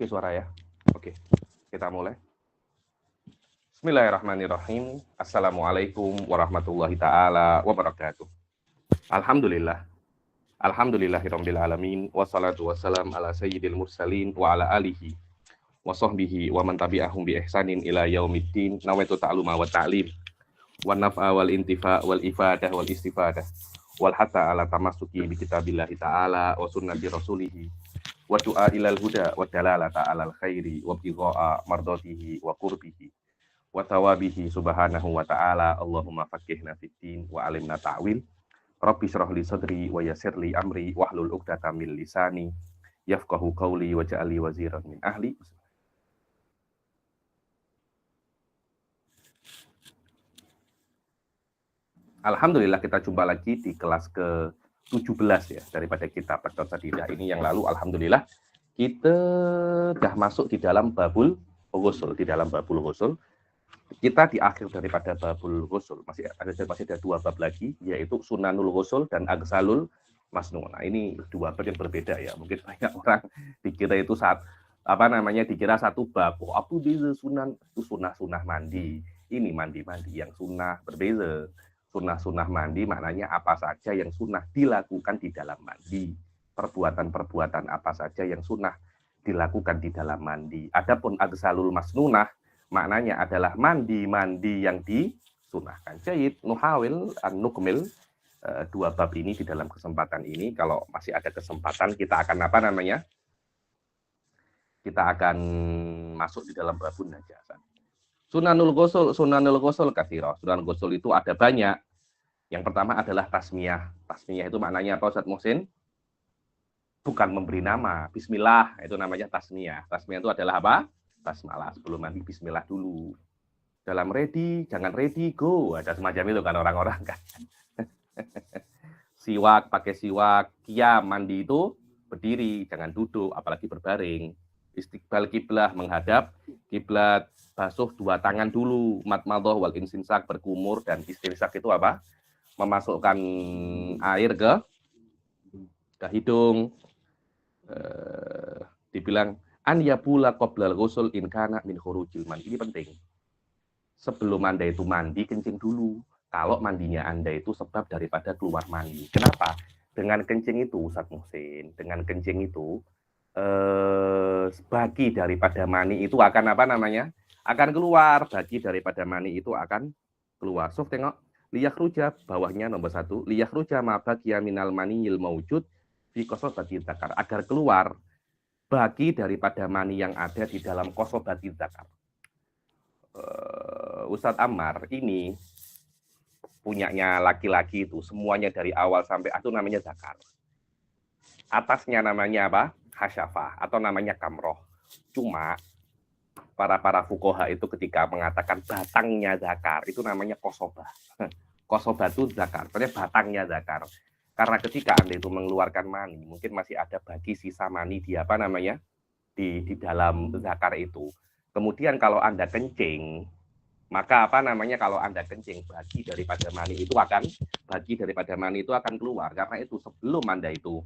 Oke, suara ya. Oke, kita mulai. Bismillahirrahmanirrahim. Assalamualaikum warahmatullahi taala wabarakatuh. Alhamdulillah. Alhamdulillahirabbil alamin wassalatu wassalam ala sayyidil mursalin wa ala alihi wa sahbihi wa man tabi'ahum bi ihsanin ila yaumiddin. Nawaitu ta'luma wa ta'lim wa naf'a wal intifa wal ifadah wal istifadah wal hatta ala tamassuki bi kitabillahi ta'ala wa sunnati rasulihi wa du'a ilal huda wa dalalata alal khairi wa bigha'a mardatihi wa qurbihi wa thawabihi subhanahu wa ta'ala. Allahumma faqihna fid din wa alimna ta'wil. Rabbi shrah li sadri wa yassir li amri wahlul 'uqdatam min lisani yafqahu qawli waj'al li waziran min ahli. Alhamdulillah kita jumpa lagi di kelas ke-17 ya daripada kitab Dr. Sadidah ini. Yang lalu alhamdulillah kita dah masuk di dalam babul ghusul. Di dalam babul ghusul kita di akhir daripada babul ghusul masih ada dua bab lagi, yaitu sunanul ghusul dan agsalul masnun. Nah, ini dua bab yang berbeda ya. Mungkin banyak orang dikira itu dikira satu bab. Oh, apa beza sunan? Itu sunah mandi. Ini mandi yang sunnah berbeza. Sunnah mandi maknanya apa saja yang sunnah dilakukan di dalam mandi. Perbuatan-perbuatan apa saja yang sunnah dilakukan di dalam mandi. Adapun agsalul masnunah maknanya adalah mandi yang disunahkan. Jayid, nuhawil nukmil dua bab ini di dalam kesempatan ini. Kalau masih ada kesempatan kita akan kita akan masuk di dalam babun najasah. Sunanul ghusl katsira. Sunan ghusl itu ada banyak. Yang pertama adalah tasmiyah. Tasmiyah itu maknanya apa, Ustaz Muhsin? Bukan memberi nama. Bismillah itu namanya tasmiyah. Tasmiyah itu adalah apa? Basmalah. Sebelum mandi bismillah dulu. Dalam ready, jangan ready, go. Ada semacam itu kan orang-orang kan. Siwak, pakai siwak. Qiyam, mandi itu berdiri, jangan duduk, apalagi berbaring. Istiqbal kiblah, menghadap kiblat. Basuh dua tangan dulu, madmadhah wal istinsak, berkumur, dan istinsak itu apa? Memasukkan air ke hidung. Dibilang an yabula qoblal ghusl in kana min khurujil man. Ini penting. Sebelum Anda itu mandi, kencing dulu. Kalau mandinya Anda itu sebab daripada keluar mani. Kenapa? Dengan kencing itu, Ustaz Muhsin, dengan kencing itu bagi daripada mani itu akan akan keluar. Bagi daripada mani itu akan keluar. So, tengok. Liyakhruja, bawahnya nomor 1. Liyakhruja ma baqiya minal maniyil maujud fi qasobati dzakar. Agar keluar bagi daripada mani yang ada di dalam qasobati dzakar. Ustadz Ammar ini punyanya laki-laki itu. Semuanya dari awal sampai akhir namanya dzakar. Atasnya namanya apa? Hasyafah atau namanya kamroh. Cuma para fuqaha itu ketika mengatakan batangnya zakar itu namanya kosobah. Kosobah itu zakar, artinya batangnya zakar. Karena ketika Anda itu mengeluarkan mani, mungkin masih ada bagi sisa mani di di dalam zakar itu. Kemudian kalau Anda kencing, maka kalau Anda kencing bagi daripada mani itu akan keluar. Karena itu sebelum Anda itu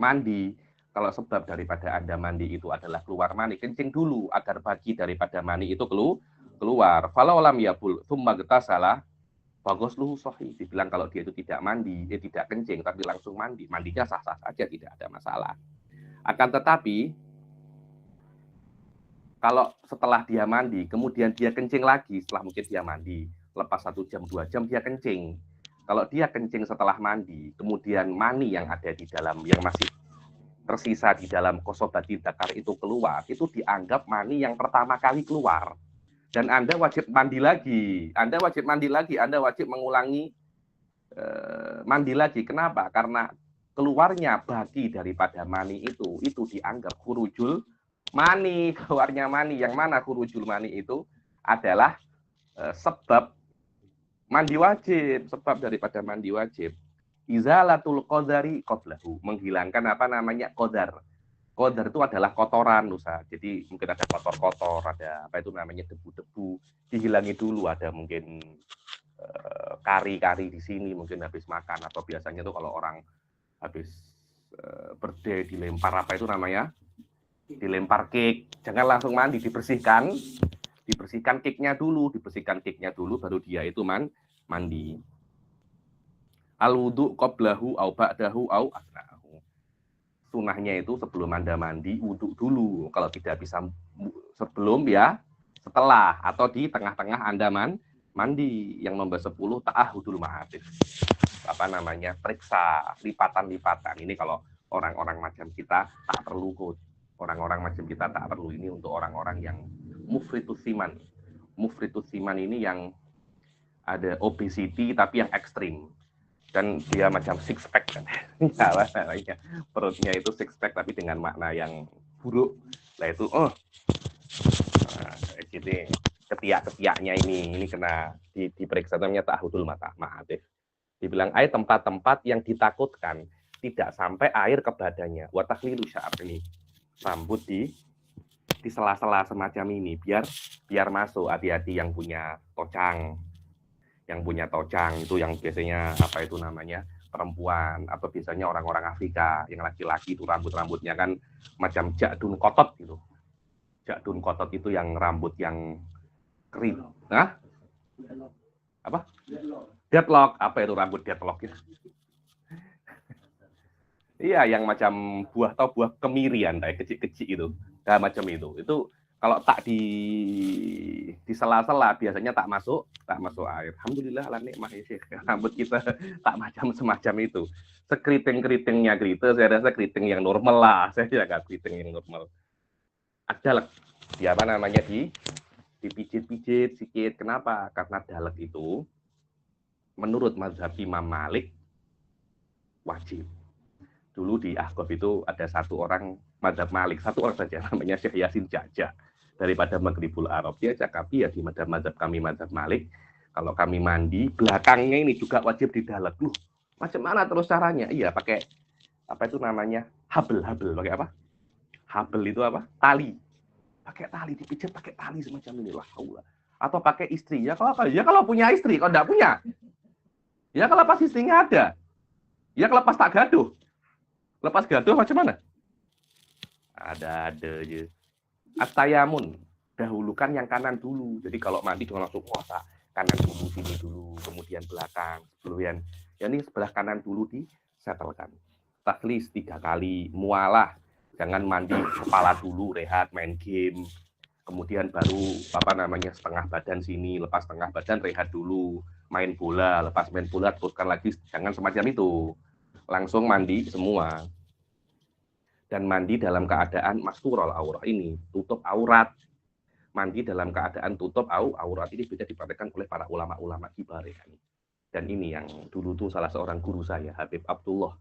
mandi, kalau sebab daripada Anda mandi itu adalah keluar mani, kencing dulu agar bagi daripada mani itu keluar. Falau lam yabul tsumma gtasala faghusluhu shahih. Dibilang kalau dia itu tidak mandi, dia tidak kencing tapi langsung mandi, mandinya sah-sah saja, tidak ada masalah. Akan tetapi kalau setelah dia mandi, kemudian dia kencing lagi, setelah mungkin dia mandi, lepas 1 jam 2 jam dia kencing. Kalau dia kencing setelah mandi, kemudian mani yang ada di dalam yang masih tersisa di dalam qasobati dzakar itu keluar, itu dianggap mani yang pertama kali keluar. Dan Anda wajib mandi lagi. Anda wajib mengulangi mandi lagi. Kenapa? Karena keluarnya bagi daripada mani itu dianggap khurujul mani, keluarnya mani. Yang mana khurujul mani itu adalah sebab mandi wajib, sebab daripada mandi wajib. Izalatul qadari qablahu, menghilangkan qadar. Qadar itu adalah kotoran, Ustaz. Jadi mungkin ada kotor-kotor, ada debu-debu, dihilangi dulu. Ada mungkin kari-kari di sini mungkin habis makan, atau biasanya tuh kalau orang habis birthday dilempar dilempar cake, jangan langsung mandi, dibersihkan cake-nya dulu, baru dia itu mandi. Al-wudu qablahu au ba'dahu au asna'ahu. Sunahnya itu sebelum Anda mandi, wudhu dulu. Kalau tidak bisa sebelum ya, setelah atau di tengah-tengah Anda mandi. Yang nomor 10 ta'ahudul ma'atif. Periksa lipatan-lipatan. Ini kalau orang-orang macam kita tak perlu kok. Orang-orang macam kita tak perlu. Ini untuk orang-orang yang mufritus siman. Mufritus siman ini yang ada obesity tapi yang ekstrim. Dan dia macam six pack kan. Perutnya itu six pack tapi dengan makna yang buruk. Nah itu gitu. Ketiak-ketiaknya ini kena diperiksa, namanya ta'ahudul ma'atif. Dibilang air tempat-tempat yang ditakutkan tidak sampai air ke badannya. Wa takhlilu sya'ab, ini rambut di sela-sela semacam ini biar masuk. Hati-hati yang punya tocang. Yang punya tocang itu yang biasanya perempuan atau biasanya orang-orang Afrika yang laki-laki itu rambut-rambutnya kan macam jadun kotot gitu. Jadun kotot itu yang rambut yang kering. Hah? Apa? Deadlock. Apa itu rambut deadlock itu? Iya, yang macam buah kemirian kayak kecil-kecil itu. Nah, macam itu. Itu kalau tak di sela-sela biasanya tak masuk air. Alhamdulillah ala nikmah ya Syekh. Rambut kita tak macam semacam itu. Sekeriting-keritingnya saya rasa keriting yang normal lah. Saya jaga keriting yang normal. Ada dipijit-pijit sedikit. Kenapa? Karena dalek itu menurut mazhab Imam Malik wajib. Dulu di Ahqaf itu ada satu orang mazhab Malik, satu orang saja, namanya Syekh Yasin Ja'ja. Daripada Maghribul Arab, dia cakapi ya di mazhab kami, mazhab Malik, kalau kami mandi, belakangnya ini juga wajib didalek. Loh, macam mana terus caranya? Iya, pakai habel. Pakai apa? Habel itu apa? Tali. Pakai tali, dipijat pakai tali semacam ini lah. Atau pakai istri. Ya kalau apa? Ya kalau punya istri, kalau enggak punya. Ya kalau pas istrinya ada. Ya kalau pas tak gaduh. Lepas gaduh macam mana? Ada aja. At-tayamun, dahulukan yang kanan dulu. Jadi kalau mandi jangan langsung puasa kanan dulu, sini dulu, kemudian belakang, kemudian ini sebelah kanan dulu disetelkan. Takhlis 3 kali, mualah, jangan mandi kepala dulu, rehat, main game, kemudian baru setengah badan sini, lepas setengah badan rehat dulu, main bola, lepas main bola teruskan lagi, jangan semacam itu. Langsung mandi semua. Dan mandi dalam keadaan masturul aurah, ini tutup aurat. Mandi dalam keadaan tutup aurat ini bisa dipraktikkan oleh para ulama-ulama kibar. Dan ini yang dulu tuh salah seorang guru saya, Habib Abdullah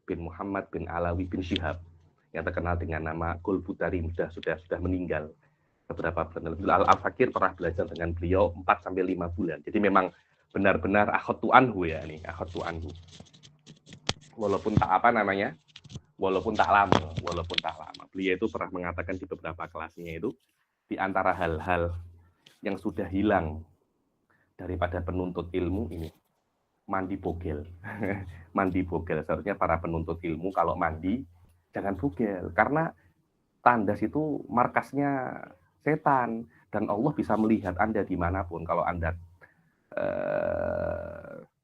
bin Muhammad bin Alawi bin Syihab, yang terkenal dengan nama Golbutari, sudah meninggal beberapa bulan. Al-Fakir pernah belajar dengan beliau 4-5 bulan. Jadi memang benar-benar akhatu anhu ya, nih akhatu anhu. Walaupun tak lama. Beliau itu pernah mengatakan di beberapa kelasnya itu, di antara hal-hal yang sudah hilang daripada penuntut ilmu ini, mandi bogel. Mandi bogel. Seharusnya para penuntut ilmu kalau mandi, jangan bogel. Karena tandas itu markasnya setan. Dan Allah bisa melihat Anda dimanapun. Kalau Anda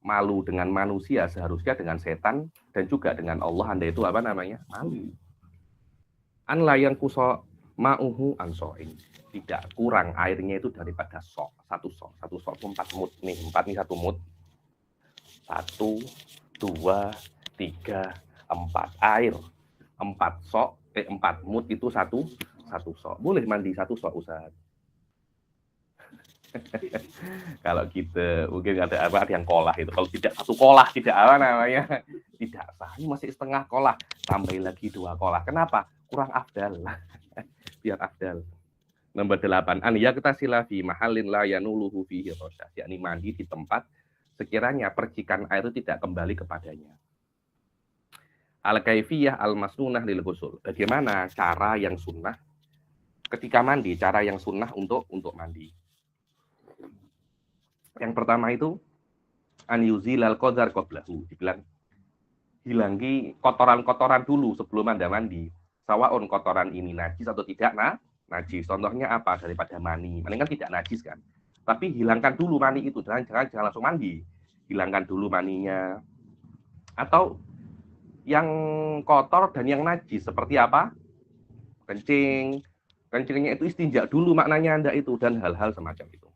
malu dengan manusia, seharusnya dengan setan dan juga dengan Allah Anda itu malu. An layan kuso ma'uhu ansoin, tidak kurang airnya itu daripada sok. Satu sok itu 4 mut nih, 4 nih 1 mut. 1, 2, 3, 4 air. 4 sok, 4 mut itu 1 sok. Boleh mandi 1 sok, Ustaz. Kalau kita mungkin ada yang kolah itu, kalau tidak 1 kolah tidak tidak sah. Ini masih setengah kolah, tambah lagi 2 kolah. Kenapa? Kurang afdal. Biar afdal. Nomor 8, an yaktasila fi mahallin la yanuluhu fihi rasyah, yakni mandi di tempat sekiranya percikan air itu tidak kembali kepadanya. Al-kaifiyah al-masnunah lil ghusl. Bagaimana cara yang sunnah ketika mandi, cara yang sunnah untuk mandi. Yang pertama itu an yuzilal qadar qablahu, dibilang hilangi kotoran-kotoran dulu sebelum Anda mandi. sawaun kotoran ini najis atau tidak najis. Contohnya apa? Daripada mani. Mani kan tidak najis kan. Tapi hilangkan dulu mani itu. Jangan langsung mandi. Hilangkan dulu maninya. Atau yang kotor dan yang najis seperti apa? Kencing. Kencingnya itu istinja dulu maknanya Anda itu dan hal-hal semacam itu.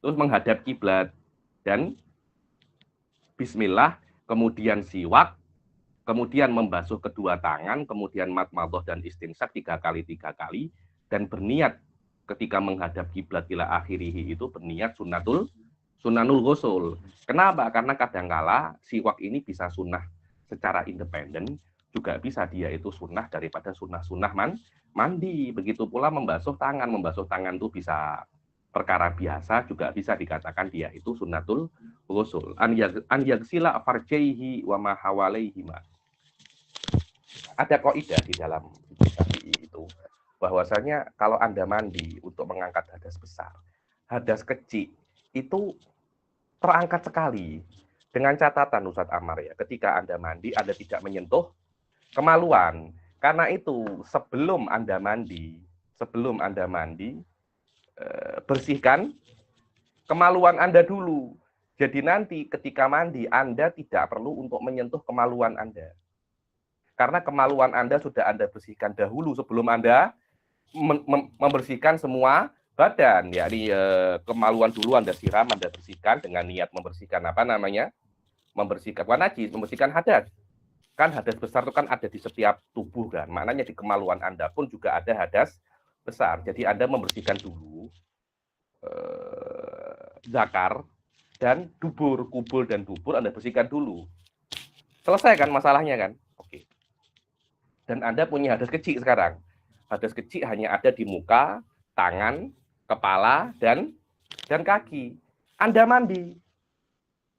Terus menghadap kiblat dan bismillah, kemudian siwak, kemudian membasuh kedua tangan, kemudian madmadah dan istinsak 3 kali, dan berniat ketika menghadap kiblat ila akhirih itu berniat sunnanul ghusul. Kenapa? Karena kadangkala siwak ini bisa sunnah secara independen, juga bisa dia itu sunnah daripada sunnah-sunnah mandi. Begitu pula membasuh tangan itu bisa perkara biasa, juga bisa dikatakan dia itu sunnatul ghusul. An yagsila farjaihi wa ma hawalaihima. Ada kaidah di dalam Syafi'i itu bahwasanya kalau Anda mandi untuk mengangkat hadas besar, hadas kecil itu terangkat sekali. Dengan catatan Ustadz Ammar ya, ketika Anda mandi, Anda tidak menyentuh kemaluan. Karena itu sebelum Anda mandi, bersihkan kemaluan Anda dulu. Jadi nanti ketika mandi, Anda tidak perlu untuk menyentuh kemaluan Anda. Karena kemaluan Anda sudah Anda bersihkan dahulu sebelum Anda membersihkan semua badan. Yakni kemaluan dulu Anda siram, Anda bersihkan dengan niat membersihkan membersihkan najis, membersihkan hadas. Kan hadas besar itu kan ada di setiap tubuh kan. Maknanya di kemaluan Anda pun juga ada hadas besar. Jadi Anda membersihkan dulu zakar dan dubur, kubul dan dubur Anda bersihkan dulu. Selesai kan masalahnya kan? Oke. Dan Anda punya hadas kecil sekarang. Hadas kecil hanya ada di muka, tangan, kepala, dan kaki. Anda mandi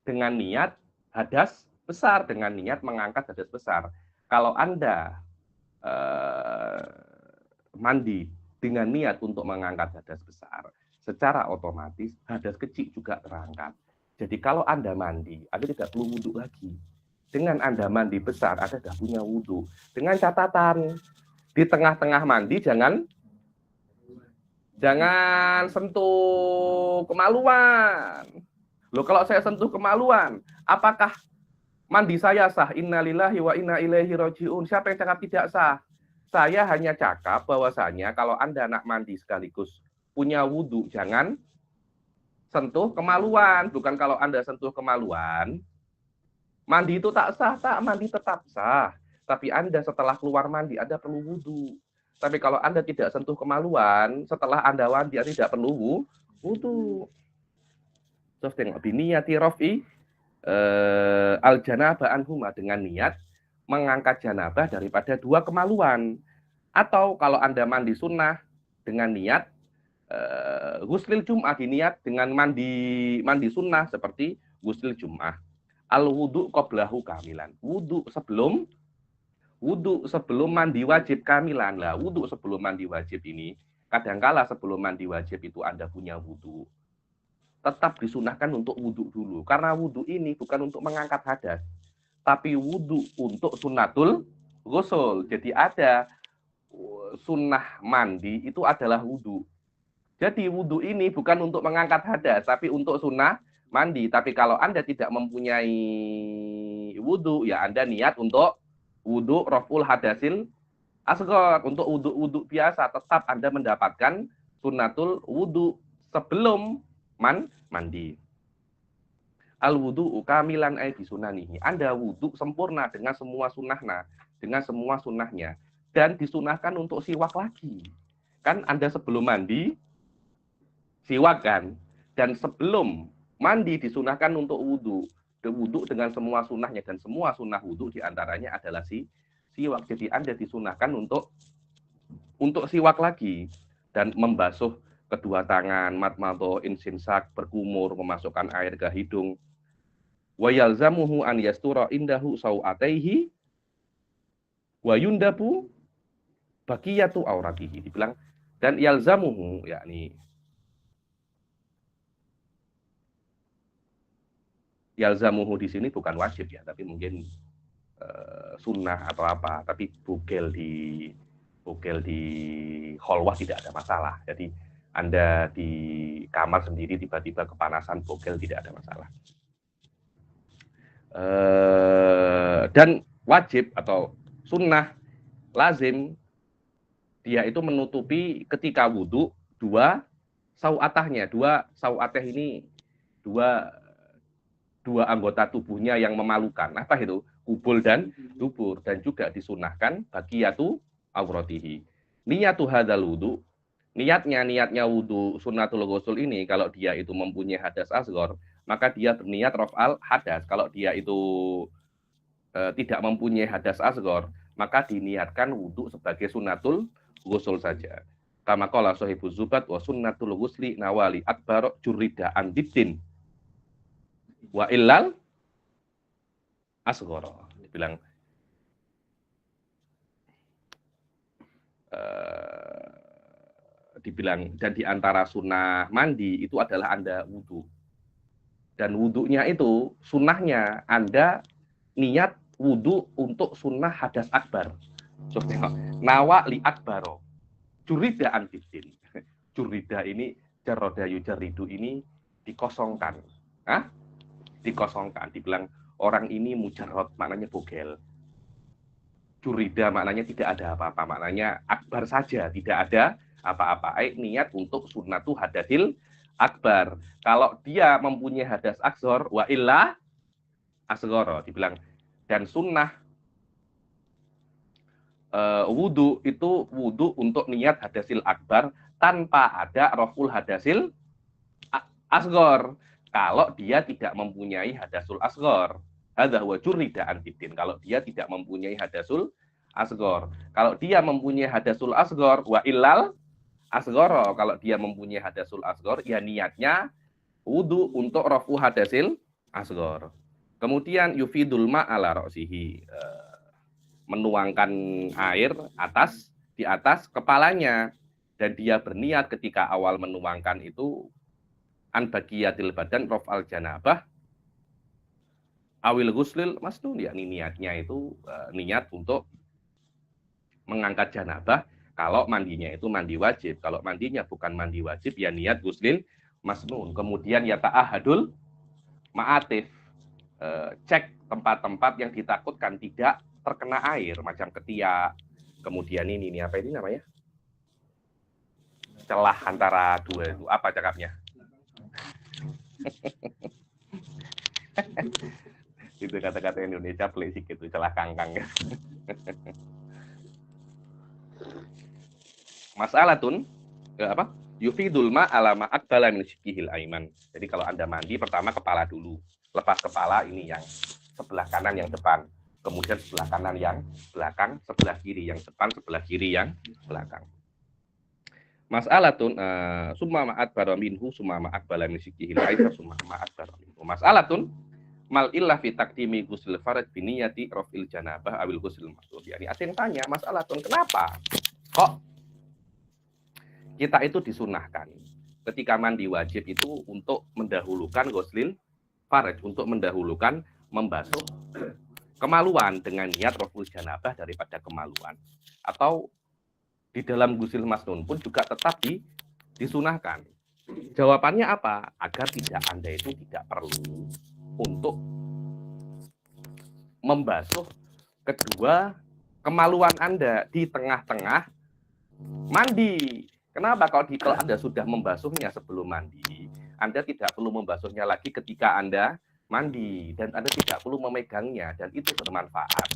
dengan niat hadas besar, dengan niat mengangkat hadas besar. Kalau Anda mandi dengan niat untuk mengangkat hadas besar, secara otomatis hadas kecil juga terangkat. Jadi kalau Anda mandi, Anda tidak perlu wudhu lagi. Dengan Anda mandi besar, Anda sudah punya wudhu. Dengan catatan, di tengah-tengah mandi jangan sentuh kemaluan. Loh, kalau saya sentuh kemaluan, apakah mandi saya sah? Innalillahi wa inna ilaihi rajiun. Siapa yang cakap tidak sah? Saya hanya cakap bahwasanya kalau Anda nak mandi sekaligus punya wudhu, jangan sentuh kemaluan. Bukan kalau Anda sentuh kemaluan, mandi itu tak sah, mandi tetap sah. Tapi Anda setelah keluar mandi, Anda perlu wudhu. Tapi kalau Anda tidak sentuh kemaluan, setelah Anda mandi, Anda tidak perlu wudhu. Terus tengok, biniyati rofi al-janabah anhuma, dengan niat mengangkat janabah daripada 2 kemaluan. Atau kalau Anda mandi sunnah dengan niat guslil jum'ah, diniat dengan mandi sunnah seperti guslil jum'ah. Al-wudu qablahu kamilan. Wudu sebelum mandi wajib kamilan. Lah, wudu sebelum mandi wajib ini, kadangkala sebelum mandi wajib itu Anda punya wudu, tetap disunahkan untuk wudu dulu. Karena wudu ini bukan untuk mengangkat hadas, tapi wudu untuk sunnatul ghusl. Jadi ada sunnah mandi itu adalah wudu. Jadi wudu ini bukan untuk mengangkat hadas, tapi untuk sunnah mandi. Tapi kalau Anda tidak mempunyai wudu, ya Anda niat untuk wudu raful hadasil asghar, untuk wudu biasa, tetap Anda mendapatkan sunnatul wudu sebelum mandi. Al wudu kamilan ay bisunanihi. Anda wudu sempurna dengan semua sunnahnya, dan disunahkan untuk siwak lagi. Kan Anda sebelum mandi siwak kan, dan sebelum mandi disunahkan untuk wudu dengan semua sunnahnya, dan semua sunnah wudu diantaranya adalah siwak. Jadi Anda disunahkan untuk siwak lagi dan membasuh kedua tangan, madmadho, insinsak, berkumur, memasukkan air ke hidung. Wa yalzamuhu an yastura indahu sau'ataihi wa yundabu baqiyatu auratihi. Dibilang dan yalzamuhu, yakni yalzamuhu di sini bukan wajib ya, tapi mungkin sunnah atau apa, tapi bugel di kholwah tidak ada masalah. Jadi Anda di kamar sendiri tiba-tiba kepanasan bugel tidak ada masalah. Dan wajib atau sunnah lazim dia itu menutupi ketika wudhu dua sauatahnya. Dua sauatah ini dua anggota tubuhnya yang memalukan. Apa itu? Kubul dan dubur. Dan juga disunahkan baqiyatu auratihi. Niyatu hadzal wudhu, niatnya wudhu sunnatul ghusl ini, kalau dia itu mempunyai hadas asghar, maka dia berniat raf'al hadas. Kalau dia itu tidak mempunyai hadas asghar, maka diniatkan wudhu sebagai sunnatul ghusl saja. Kama qala sahibuz zubat wa sunnatul ghusli nawali akbar jurida andiddin wa illal asghara. Dibilang dan di antara sunnah mandi itu adalah Anda wudhu. Dan wudhunya itu sunnahnya Anda niat wudhu untuk sunnah hadas akbar. Coba nawa li akbaro. Jurida antiddin. Jurida ini jaroda yujaridu ini dikosongkan. Hah? Dikosongkan. Dibilang orang ini mujarrod, maknanya bogel. Jurida maknanya tidak ada apa-apa. Maknanya akbar saja, tidak ada apa-apa. Niat untuk sunnatu hadasil akbar. Kalau dia mempunyai hadas asghar wa illa asghara, dibilang. Dan sunnah wudhu itu wudhu untuk niat hadasil akbar tanpa ada raful hadasil asghar. Kalau dia tidak mempunyai hadasul asghar, hadza huwa jurida antiddin. Kalau dia tidak mempunyai hadasul asghar. Kalau dia mempunyai hadasul asghar wa illal asghara, kalau dia mempunyai hadasul asghar, ya niatnya wudhu untuk rafu hadasil asghar. Kemudian yufidul ma ala ra'sihi, menuangkan air di atas kepalanya, dan dia berniat ketika awal menuangkan itu an baqiyatil badan raf'al janabah awil ghuslil masnun, yakni niatnya itu niat untuk mengangkat janabah kalau mandinya itu mandi wajib. Kalau mandinya bukan mandi wajib, ya niat ghuslil masnun. Kemudian ya ta'ahadul ma'atif, cek tempat-tempat yang ditakutkan tidak terkena air, macam ketiak. Kemudian ini apa ini namanya? Celah antara dua itu, apa cakapnya? Itu kata-kata Indonesia pelik gitu, celah kangkang. Mas'alatun apa? Yufidul ma ala ma aqbala min shiqqihil aiman. Jadi kalau Anda mandi pertama kepala dulu. Lepas kepala ini yang sebelah kanan yang depan. Kemudian sebelah kanan yang belakang, sebelah kiri yang depan, sebelah kiri yang belakang. Mas'alatun summa ma'at baraminhu summa ma'at bala min shiqqihil aiman summa ma'at baraminhu. Mas'alatun mal illah fi taqdimi ghusl faraj bi niyati raf'il janabah awil ghusl mas'ud. Yani ada yang tanya, mas'alatun kenapa kok kita itu disunahkan ketika mandi wajib itu untuk mendahulukan ghuslil faraj, untuk mendahulukan membasuh kemaluan dengan niat raf'ul janabah daripada kemaluan. Atau di dalam ghusl masnun pun juga tetap disunahkan. Jawabannya apa? Agar tidak Anda itu tidak perlu untuk membasuh kedua kemaluan Anda di tengah-tengah mandi. Kenapa? Kalau Anda sudah membasuhnya sebelum mandi, Anda tidak perlu membasuhnya lagi ketika Anda mandi, dan Anda tidak perlu memegangnya, dan itu bermanfaat.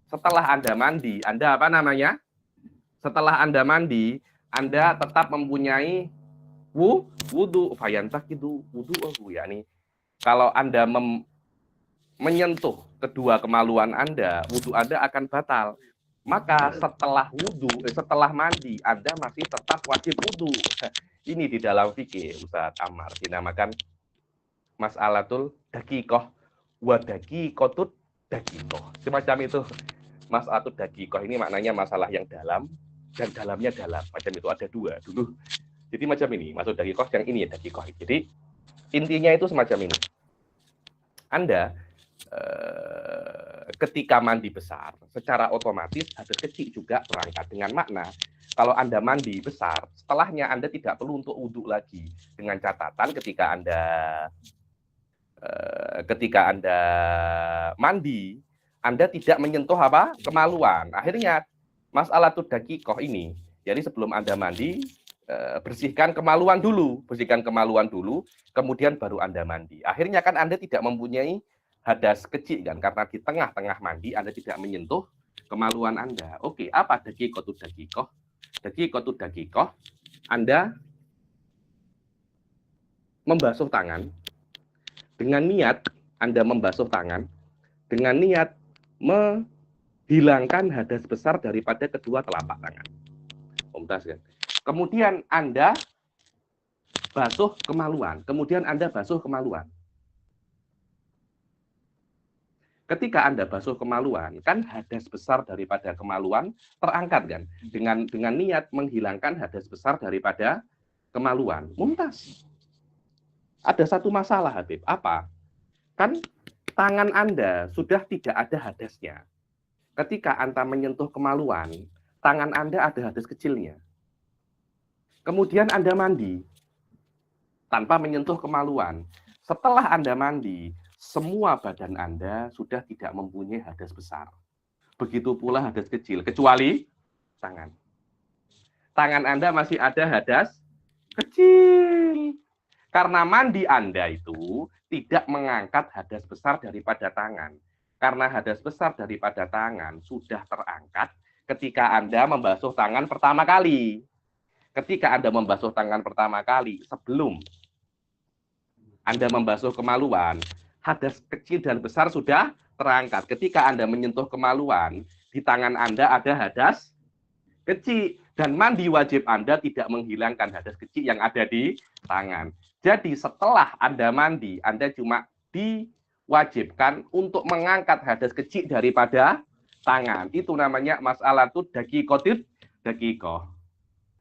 Setelah Anda mandi, Anda apa namanya? Setelah Anda mandi, Anda tetap mempunyai wudhu, fayantaqidu wudhu'ahu, yakni kalau Anda menyentuh kedua kemaluan Anda, wudhu Anda akan batal. Maka setelah mandi, Anda masih tetap wajib wudhu. Ini di dalam fikih Ustaz Ammar dinamakan mas'alatul daqiqah wa daqiqatut daqiqah. Semacam itu. Mas'alatul daqiqah ini maknanya masalah yang dalam dan dalamnya dalam. Macam itu ada dua dulu. Jadi macam ini, masuk daqiqah yang ini ya daqiqah. Jadi intinya itu semacam ini. Anda ketika mandi besar, secara otomatis hadas kecil juga berangkat dengan makna. Kalau Anda mandi besar, setelahnya Anda tidak perlu untuk wudhu lagi. Dengan catatan ketika Anda mandi, Anda tidak menyentuh apa? Kemaluan. Akhirnya masalah tudakikoh ini, jadi sebelum Anda mandi, bersihkan kemaluan dulu, kemudian baru Anda mandi. Akhirnya kan Anda tidak mempunyai hadas kecil kan, karena di tengah-tengah mandi Anda tidak menyentuh kemaluan Anda. Oke, apa dakikoh tu dakikoh? Dakikoh tu dakikoh, Anda membasuh tangan dengan niat, Anda membasuh tangan dengan niat menghilangkan hadas besar daripada kedua telapak tangan. Mumtaz kan? Kemudian Anda basuh kemaluan, Ketika Anda basuh kemaluan, kan hadas besar daripada kemaluan terangkat kan? Dengan niat menghilangkan hadas besar daripada kemaluan. Mumtaz. Ada satu masalah, Habib. Apa? Kan tangan Anda sudah tidak ada hadasnya. Ketika Anda menyentuh kemaluan, tangan Anda ada hadas kecilnya. Kemudian Anda mandi tanpa menyentuh kemaluan. Setelah Anda mandi, semua badan Anda sudah tidak mempunyai hadas besar. Begitu pula hadas kecil, kecuali tangan. Tangan Anda masih ada hadas kecil. Karena mandi Anda itu tidak mengangkat hadas besar daripada tangan. Karena hadas besar daripada tangan sudah terangkat ketika Anda membasuh tangan pertama kali. Ketika Anda membasuh tangan pertama kali, sebelum Anda membasuh kemaluan, hadas kecil dan besar sudah terangkat. Ketika Anda menyentuh kemaluan, di tangan Anda ada hadas kecil. Dan mandi wajib Anda tidak menghilangkan hadas kecil yang ada di tangan. Jadi setelah Anda mandi, Anda cuma diwajibkan untuk mengangkat hadas kecil daripada tangan. Itu namanya masalah tuh dakikoh.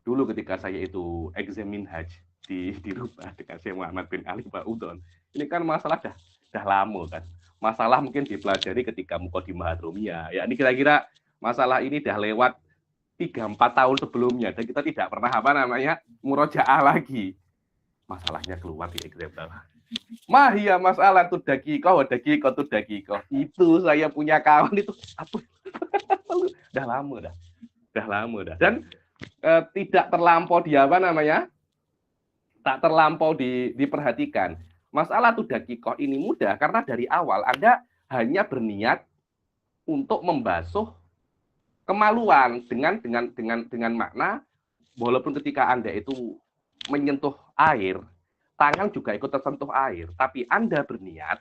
Dulu ketika saya itu examin haji di Rubah dengan Syekh Muhammad bin Ali Ba'udon, ini kan masalah dah lama kan. Masalah mungkin dipelajari ketika Muqaddimah Hadromiyah. Ya ini kira-kira masalah ini dah lewat 3-4 tahun sebelumnya dan kita tidak pernah murojaah lagi. Masalahnya keluar di exam. Mahia masalah tuh dakikoh tuh dakikoh. Itu saya punya kawan itu apa? Dah lama dah. Dan tidak terlampau tak terlampau diperhatikan. Masalah tuh dakikoh ini mudah karena dari awal Anda hanya berniat untuk membasuh kemaluan dengan makna walaupun ketika Anda itu menyentuh air, tangan juga ikut tersentuh air, tapi Anda berniat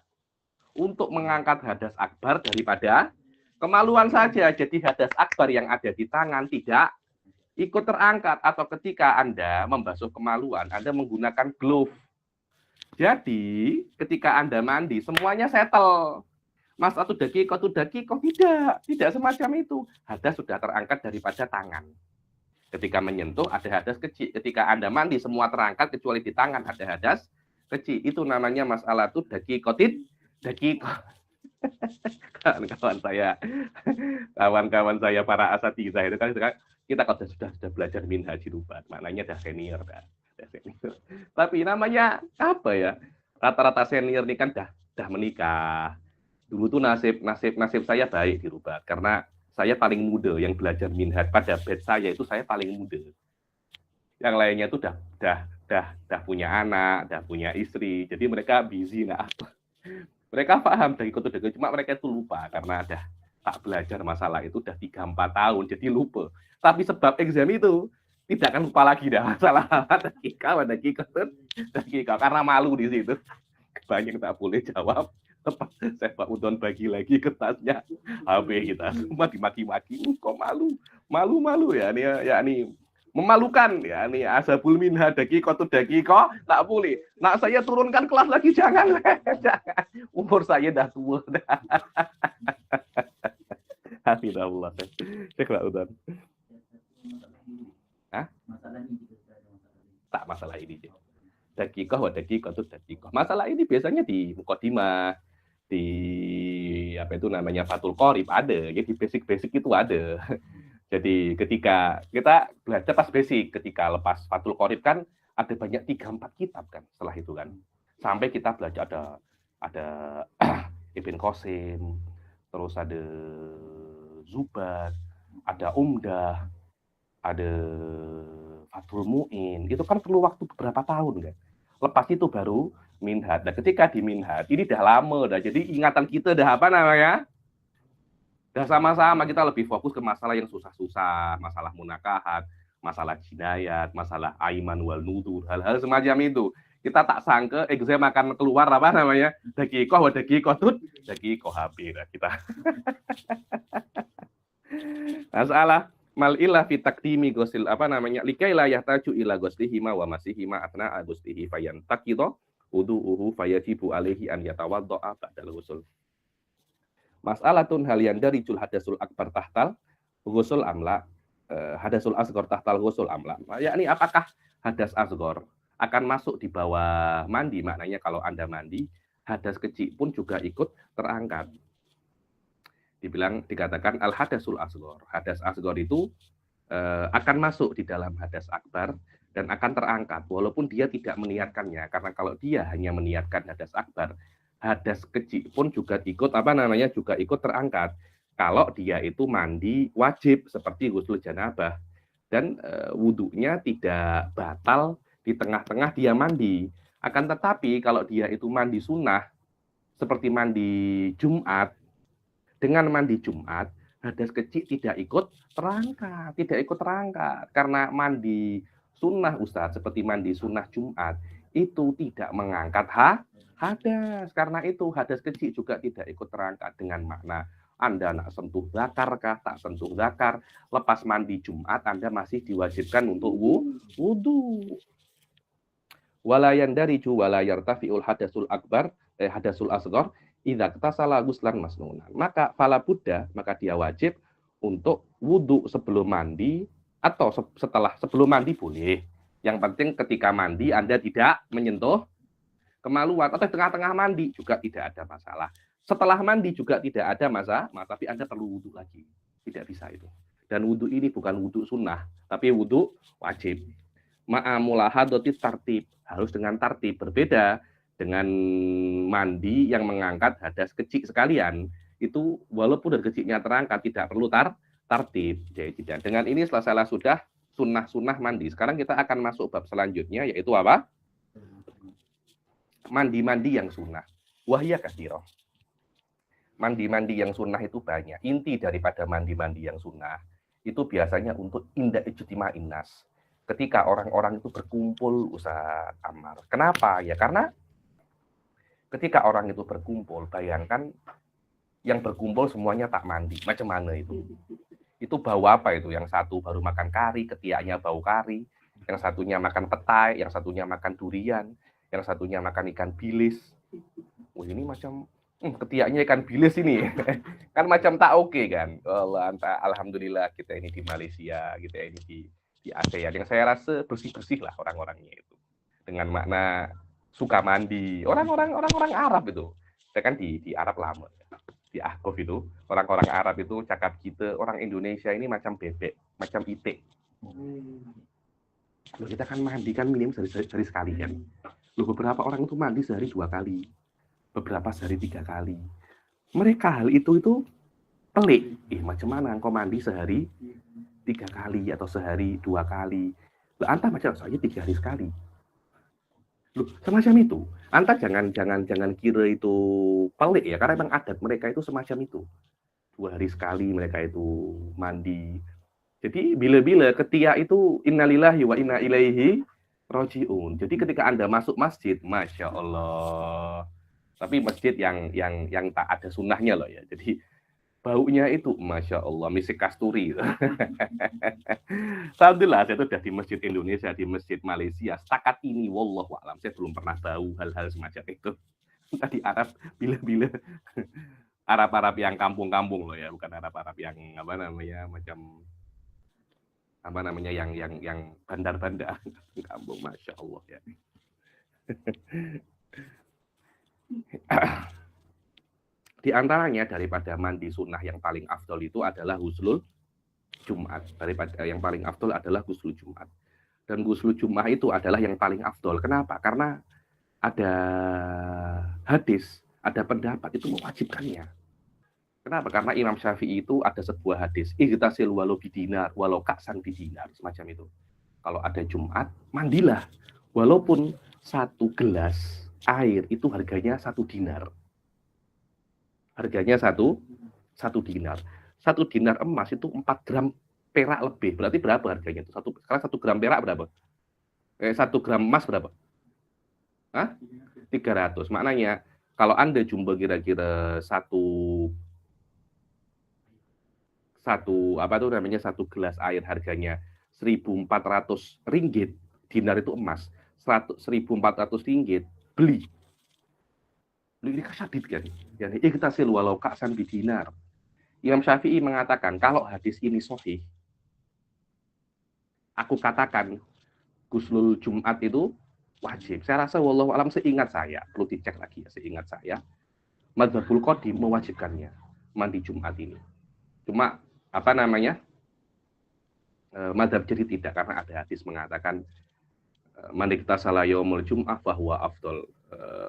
untuk mengangkat hadas akbar daripada kemaluan saja. Jadi hadas akbar yang ada di tangan tidak ikut terangkat. Atau ketika Anda membasuh kemaluan, Anda menggunakan glove. Jadi ketika Anda mandi, semuanya settle. Mas atau dakikoh tidak semacam itu. Hadas sudah terangkat daripada tangan. Ketika menyentuh ada hadas kecil. Ketika Anda mandi semua terangkat kecuali di tangan ada hadas kecil. Itu namanya masalah tuh dakikoh. Kawan-kawan saya para asatizah itu kan kita kalau sudah belajar minhaj rubat, maknanya dah senior. Tapi namanya apa ya? Rata-rata senior ini kan dah menikah. Dulu tuh nasib saya baik di Rubat karena saya paling muda yang belajar minhaj. Pada batch saya itu saya paling muda. Yang lainnya tuh dah punya anak, dah punya istri. Jadi mereka busy mereka paham dari kota dagang, cuma mereka itu lupa karena tak belajar masalah itu udah 3-4 tahun jadi lupa. Tapi sebab exam itu tidak akan lupa lagi dah masalah dakikoh karena malu di situ. Banyak tak boleh jawab. Saya Pak Udon bagi lagi kertasnya HP kita semua dimaki-maki. Kok malu ya ini memalukan ya ini asabul minha dakikoh tak boleh. Nah saya turunkan kelas lagi jangan umur saya dah tua Hafizahullah. Syekh Pak Udon. Tak masalah ini sih. Dakikoh tuh dakikoh. Masalah ini biasanya di Muqaddimah, di apa itu namanya Fathul Qorib ada, jadi basic-basic itu ada. Jadi ketika kita belajar pas basic, ketika lepas Fathul Qorib kan ada banyak 3-4 kitab kan setelah itu kan. Sampai kita belajar ada Ibn Qasim, terus ada Zubat, ada Umdah, ada Fathul Mu'in. Itu kan perlu waktu beberapa tahun kan. Lepas itu baru minhat. Nah, ketika di minhat ini udah lama dah. Jadi ingatan kita udah apa namanya? Udah sama-sama kita lebih fokus ke masalah yang susah-susah, masalah munakahat, masalah jinayat, masalah aiman wal nudur, hal-hal semacam itu. Kita tak sangka, saya makan keluar apa namanya, dakikoh tut, dakikoh habis kita. Masalah mal ilah fi taqdimi gosil apa namanya, likailah yahtaju ila goslihima wa masihima atna agustihi fayantaqido wudu'uhu fayajibu alaihi an yatawaddo'a ba'dal ghusl. Mas'alatun hal yang dari jul hadasul akbar tahtal ghusl amla, hadasul asghar tahtal ghusl amla. Yakni apakah hadas asghar akan masuk di bawah mandi? Maknanya kalau Anda mandi, hadas kecil pun juga ikut terangkat. Dikatakan al hadasul asghar. Hadas asghar itu akan masuk di dalam hadas akbar dan akan terangkat walaupun dia tidak meniatkannya, karena kalau dia hanya meniatkan hadas akbar, hadas kecil pun juga ikut apa namanya juga ikut terangkat kalau dia itu mandi wajib seperti ghusl janabah dan wudhunya tidak batal di tengah-tengah dia mandi. Akan tetapi kalau dia itu mandi sunnah seperti mandi Jumat, dengan mandi Jumat hadas kecil tidak ikut terangkat karena mandi sunnah Ustaz seperti mandi sunnah Jumat itu tidak mengangkat hadas. Karena itu hadas kecil juga tidak ikut terangkat. Dengan makna Anda nak sentuh zakar kah, tak sentuh zakar, lepas mandi Jumat Anda masih diwajibkan untuk wudu. Walayan dari walayar tafiul hadasul akbar, hadasul asghar idza tasala ghuslan masnunan. Maka fala buddha, maka dia wajib untuk wudu sebelum mandi atau sebelum mandi boleh. Yang penting ketika mandi Anda tidak menyentuh kemaluan, atau tengah-tengah mandi juga tidak ada masalah. Setelah mandi juga tidak ada masalah, tapi Anda perlu wudhu lagi. Tidak bisa itu. Dan wudhu ini bukan wudhu sunnah, tapi wudhu wajib. Ma'amulahadoti tartib, harus dengan tartib, berbeda dengan mandi yang mengangkat hadas kecil sekalian. Itu walaupun hadas kecilnya terangkat, tidak perlu tartib. Jadi, dengan ini selesai sudah sunnah-sunnah mandi. Sekarang kita akan masuk bab selanjutnya, yaitu apa? Mandi-mandi yang sunnah. Wahya katsirah. Mandi-mandi yang sunnah itu banyak. Inti daripada mandi-mandi yang sunnah itu biasanya untuk inda ijtima'in nas. Ketika orang-orang itu berkumpul, Ustaz Ammar. Kenapa? Ya karena ketika orang itu berkumpul, bayangkan yang berkumpul semuanya tak mandi. Macam mana itu? Itu bau apa itu? Yang satu baru makan kari, ketiaknya bau kari. Yang satunya makan petai, yang satunya makan durian. Yang satunya makan ikan bilis. Oh, ini macam ketiaknya ikan bilis ini. Kan macam tak oke kan. Alhamdulillah kita ini di Malaysia, kita ini di ASEAN. Yang saya rasa bersih-bersih lah orang-orangnya itu. Dengan makna suka mandi. Orang-orang Arab itu. Saya kan di Arab lama. Di Ahqaf itu, orang-orang Arab itu cakap kita, orang Indonesia ini macam bebek, macam itik. Loh, kita kan mandi kan minimum sehari sekali kan. Loh, beberapa orang itu mandi sehari 2 kali, beberapa sehari 3 kali. Mereka hal itu pelik. Macam mana engkau mandi sehari 3 kali atau sehari 2 kali? Loh, anta macam saya 3 hari sekali. Loh, semacam itu. Anta jangan kira itu pelik ya, karena memang adat mereka itu semacam itu. 2 hari sekali mereka itu mandi. Jadi bila-bila ketika itu innalillahi wa inna ilaihi raji'un. Jadi ketika Anda masuk masjid, Masya Allah. Tapi masjid yang tak ada sunnahnya loh ya. Jadi baunya itu Masya Allah, misik kasturi. Alhamdulillah saya itu sudah di masjid Indonesia, di masjid Malaysia. Setakat ini wallahu a'lam saya belum pernah bau hal-hal semacam itu. Tadi Arab bila-bila Arab yang kampung-kampung loh ya, bukan Arab yang apa namanya macam apa namanya yang bandar-bandar kampung. Masya Allah ya. Di antaranya daripada mandi sunnah yang paling afdol itu adalah ghuslul Jumat. Daripada yang paling afdol adalah ghuslul Jumat. Dan ghuslul Jumat itu adalah yang paling afdol. Kenapa? Karena ada hadis, ada pendapat itu mewajibkannya. Kenapa? Karena Imam Syafi'i itu ada sebuah hadis, igtasil walau bidinar, walau kaksan bidinar, semacam itu. Kalau ada Jumat, mandilah. Walaupun 1 gelas air itu harganya 1 dinar. Harganya 1 dinar. 1 dinar emas itu 4 gram perak lebih. Berarti berapa harganya itu? Sekarang 1 gram perak berapa? 1 gram emas berapa? Hah? 300. Maknanya kalau Anda jumbo kira-kira satu gelas air harganya 1.400 ringgit, dinar itu emas, 1.400 ringgit, beli ini kasadit kan? Yani iktasil walau kaksan bidinar. Imam Syafi'i mengatakan kalau hadis ini sahih, aku katakan ghuslul Jumat itu wajib. Saya rasa wallahu alam seingat saya, perlu dicek lagi ya, seingat saya Madzhabul Qadim mewajibkannya mandi Jumat ini. Cuma madzhab jadi tidak, karena ada hadis mengatakan mandi kita salah yaumul jum'ah bahwa afdol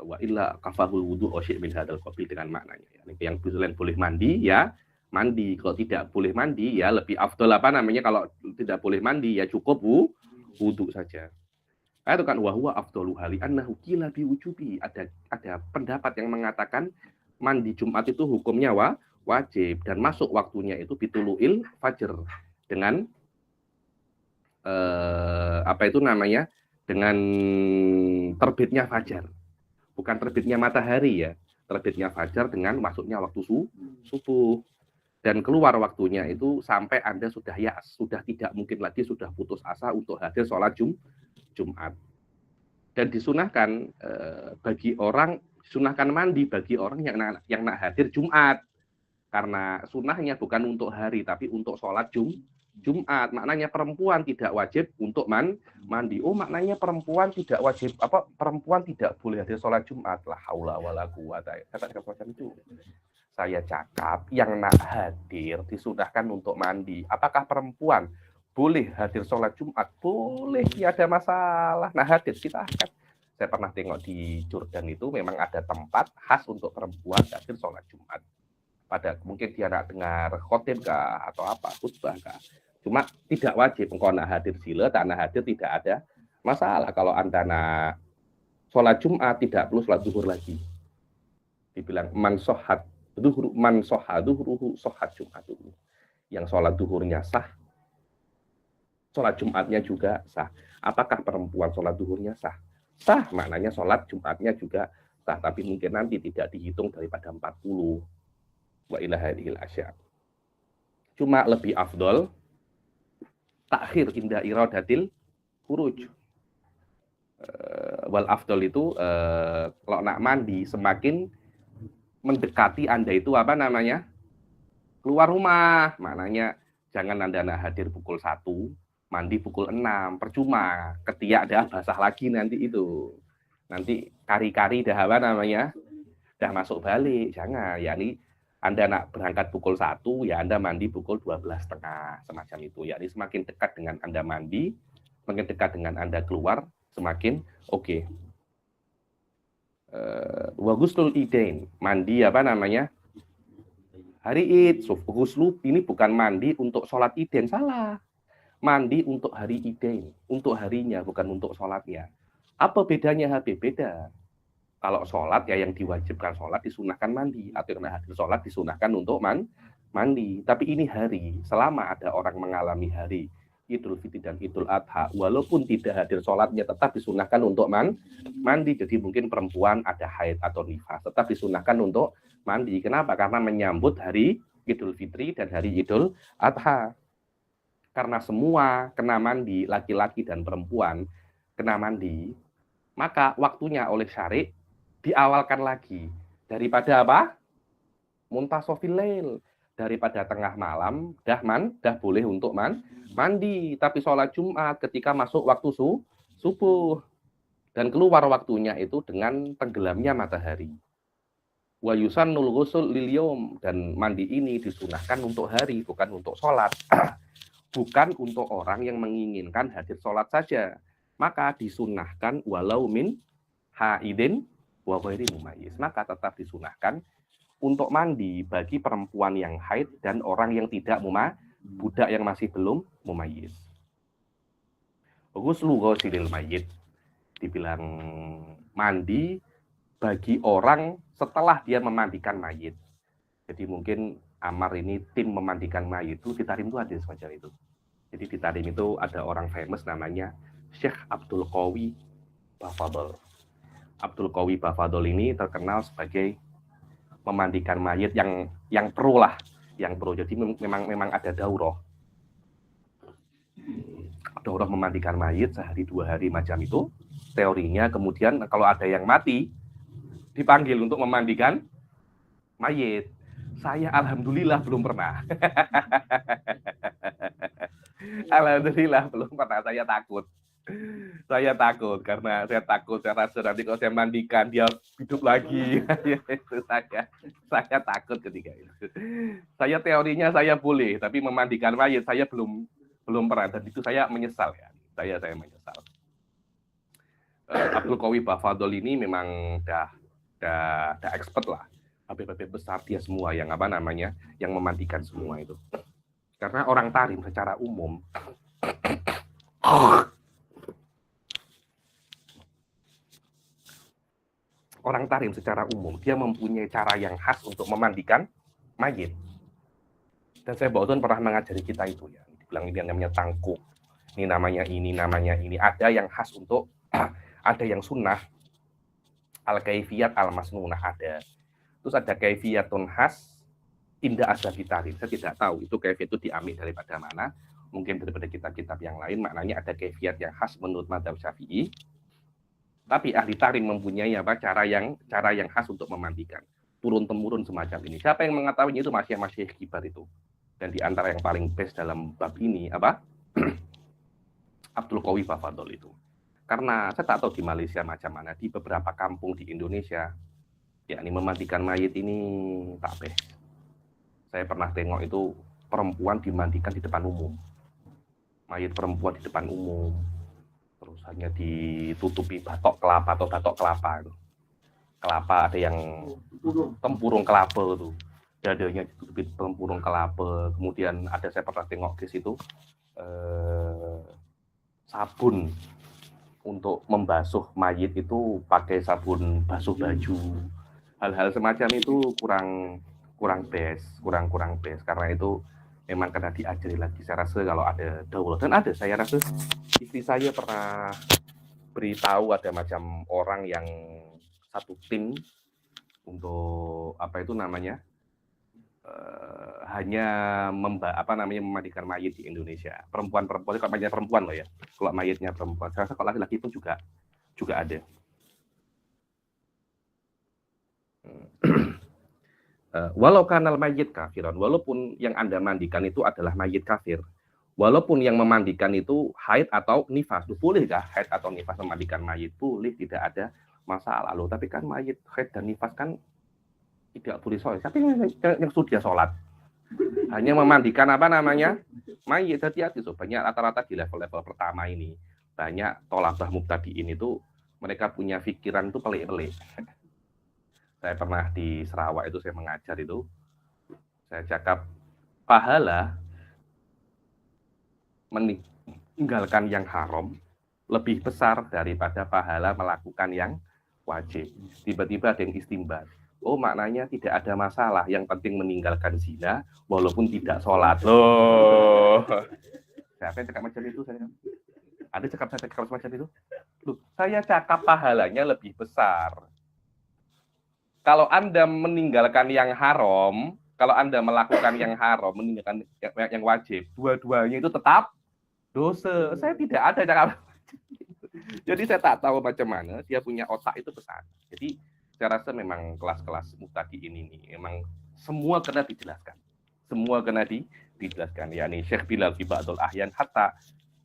wa illa kafahul wudu osyik min hadal qabil, dengan maknanya yang boleh mandi ya mandi, kalau tidak boleh mandi ya lebih afdol kalau tidak boleh mandi ya cukup wudu saja. Itu kan wahwa afdolu hali annahu qila biwujubi, ada pendapat yang mengatakan mandi Jumat itu hukumnya wajib dan masuk waktunya itu bituluil fajr, dengan dengan terbitnya fajar, bukan terbitnya matahari ya, terbitnya fajar dengan masuknya waktu subuh, dan keluar waktunya itu sampai Anda sudah tidak mungkin lagi, sudah putus asa untuk hadir sholat Jumat. Dan disunahkan disunahkan mandi bagi orang yang nak hadir Jumat, karena sunahnya bukan untuk hari tapi untuk sholat Jumat. Maknanya perempuan tidak wajib untuk mandi. Oh, maknanya perempuan tidak wajib, perempuan tidak boleh hadir sholat Jumat. La haula wala quwata. Kata macam itu. Saya cakap yang nak hadir disunahkan untuk mandi. Apakah perempuan boleh hadir sholat Jumat? Boleh, tidak ada masalah. Nah, hadir silahkan. Saya pernah tengok di Jordan itu memang ada tempat khas untuk perempuan hadir sholat Jumat. Mungkin dia nak dengar khotib kah atau khutbah kah. Cuma tidak wajib, engkau nak hadir sila, tak nak hadir tidak ada masalah. Kalau Anda nak sholat Jumat tidak perlu sholat zuhur lagi. Dibilang man sohat duhruhu sohat Jumatuhu. Yang sholat duhurnya sah, sholat Jumatnya juga sah. Apakah perempuan sholat duhurnya sah? Sah, maknanya sholat Jumatnya juga sah. Tapi mungkin nanti tidak dihitung daripada 40. Wa ilaha ilal asya. Cuma lebih afdol takhir inda iradatil khuruj. Wal afdol itu kalau nak mandi semakin mendekati Anda itu keluar rumah. Maknanya jangan Anda nak hadir pukul 1, mandi pukul 6, percuma, ketiak dah basah lagi nanti itu. Nanti kari-kari dah dah masuk balik. Jangan, yakni Anda nak berangkat pukul 1, ya Anda mandi pukul 12.30, semacam itu. Yakni semakin dekat dengan Anda mandi, semakin dekat dengan Anda keluar, semakin oke. Wa ghuslul idain, mandi hari Id. Ghuslu ini bukan mandi untuk sholat idain, salah. Mandi untuk hari idain, untuk harinya, bukan untuk sholatnya. Apa bedanya Habib? Beda. Kalau sholat ya yang diwajibkan sholat disunahkan mandi, atau yang hadir sholat disunahkan untuk mandi. Tapi ini hari, selama ada orang mengalami hari Idul Fitri dan Idul Adha, walaupun tidak hadir sholatnya tetap disunahkan untuk mandi. Jadi mungkin perempuan ada haid atau nifas, tetap disunahkan untuk mandi. Kenapa? Karena menyambut hari Idul Fitri dan hari Idul Adha. Karena semua kena mandi, laki-laki dan perempuan kena mandi, maka waktunya oleh syari' diawalkan lagi daripada muntasofil lail, daripada tengah malam dah boleh untuk mandi. Tapi sholat Jumat ketika masuk waktu subuh dan keluar waktunya itu dengan tenggelamnya matahari. Wa yusannul ghusl lil yaum, dan mandi ini disunahkan untuk hari, bukan untuk sholat. Bukan untuk orang yang menginginkan hadir sholat saja. Maka disunahkan walau min haidin wa ghairi mumayyiz. Maka tetap disunahkan untuk mandi bagi perempuan yang haid dan orang yang tidak budak yang masih belum mumayyiz. Ghuslu ghusilil mayyit, dibilang mandi bagi orang setelah dia memandikan mayit. Jadi mungkin Amar ini tim memandikan mayit itu, di Tarim itu ada semacam itu. Jadi di Tarim itu ada orang famous namanya Syekh Abdul Qawi Bafadol. Abdul Qawi Bafadol ini terkenal sebagai memandikan mayit yang pro lah, yang pro. Jadi memang ada daurah memandikan mayit sehari 2 hari macam itu teorinya. Kemudian kalau ada yang mati dipanggil untuk memandikan mayit. Saya alhamdulillah belum pernah. Alhamdulillah belum pernah. Saya takut karena saya rasa nanti kalau saya mandikan dia hidup lagi. saya takut ketika itu. Saya teorinya saya boleh, tapi memandikan mayit saya belum pernah, dan itu saya menyesal ya. Saya menyesal. Abdul Qawi Bafadol ini memang udah expert lah. Habib-habib besar dia semua yang yang memandikan semua itu. Karena orang Tarim secara umum dia mempunyai cara yang khas untuk memandikan mayit. Dan saya bahkan pernah mengajari kita itu ya. Dibilang ini namanya tangkuk. Ini namanya ini. Ada yang khas untuk ada yang sunnah, al-kaifiyat al-masnunah ada. Terus ada kaifiyatun khas indah ada di Tarim. Saya tidak tahu itu kaifiyat itu diambil daripada mana. Mungkin daripada kitab-kitab yang lain. Maknanya ada kaifiyat yang khas menurut mazhab Syafi'i. Tapi ahli Tarim mempunyai cara yang khas untuk memandikan. Turun-temurun semacam ini. Siapa yang mengetahuinya itu masih kibar itu. Dan di antara yang paling best dalam bab ini Abdul Qawi Bafadol itu. Karena saya tak tahu di Malaysia macam mana, di beberapa kampung di Indonesia, yakni memandikan mayit ini tak best. Saya pernah tengok itu perempuan dimandikan di depan umum. Mayit perempuan di depan umum. Terus hanya ditutupi batok kelapa atau batok kelapa itu. Kelapa ada yang tempurung kelapa itu. Dadanya ditutupi tempurung kelapa. Kemudian ada saya pernah tengok di situ sabun untuk membasuh mayit itu pakai sabun basuh baju. Hal-hal semacam itu kurang best karena itu memang kena diajari lagi. Saya rasa kalau ada daulah, dan ada, saya rasa istri saya pernah beritahu ada macam orang yang satu tim untuk hanya memandikan mayit di Indonesia. Perempuan kalau mayitnya perempuan loh ya. Kalau mayitnya perempuan, saya rasa kalau laki-laki pun juga ada. Walau kanal mayit kafiran, walaupun yang Anda mandikan itu adalah mayit kafir, walaupun yang memandikan itu haid atau nifas, bolehkah haid atau nifas memandikan mayit? Boleh, tidak ada masalah loh. Tapi kan mayit haid dan nifas kan tidak boleh sholat. Tapi yang sudah sholat hanya memandikan mayit. Hati-hati so. Banyak rata-rata di level-level pertama ini, banyak tolabah mubtadiin itu mereka punya pikiran itu pelik-pelik. Saya pernah di Sarawak itu saya mengajar itu, saya cakap pahala meninggalkan yang haram lebih besar daripada pahala melakukan yang wajib. Tiba-tiba ada yang istimbat. Oh, maknanya tidak ada masalah, yang penting meninggalkan zina walaupun tidak sholat. Loh, siapa yang cakap macam itu? Ada cakap macam itu? Loh, saya cakap pahalanya lebih besar. Kalau Anda meninggalkan yang haram, kalau Anda melakukan yang haram, meninggalkan yang wajib, dua-duanya itu tetap dosa. Saya tidak ada cakap. Jadi saya tak tahu macam mana dia punya otak itu besar. Jadi saya rasa memang kelas-kelas mubtadiin ini memang semua kena dijelaskan. Semua kena dijelaskan. Yani Syekh Bilal fi ba'dul ahyan hatta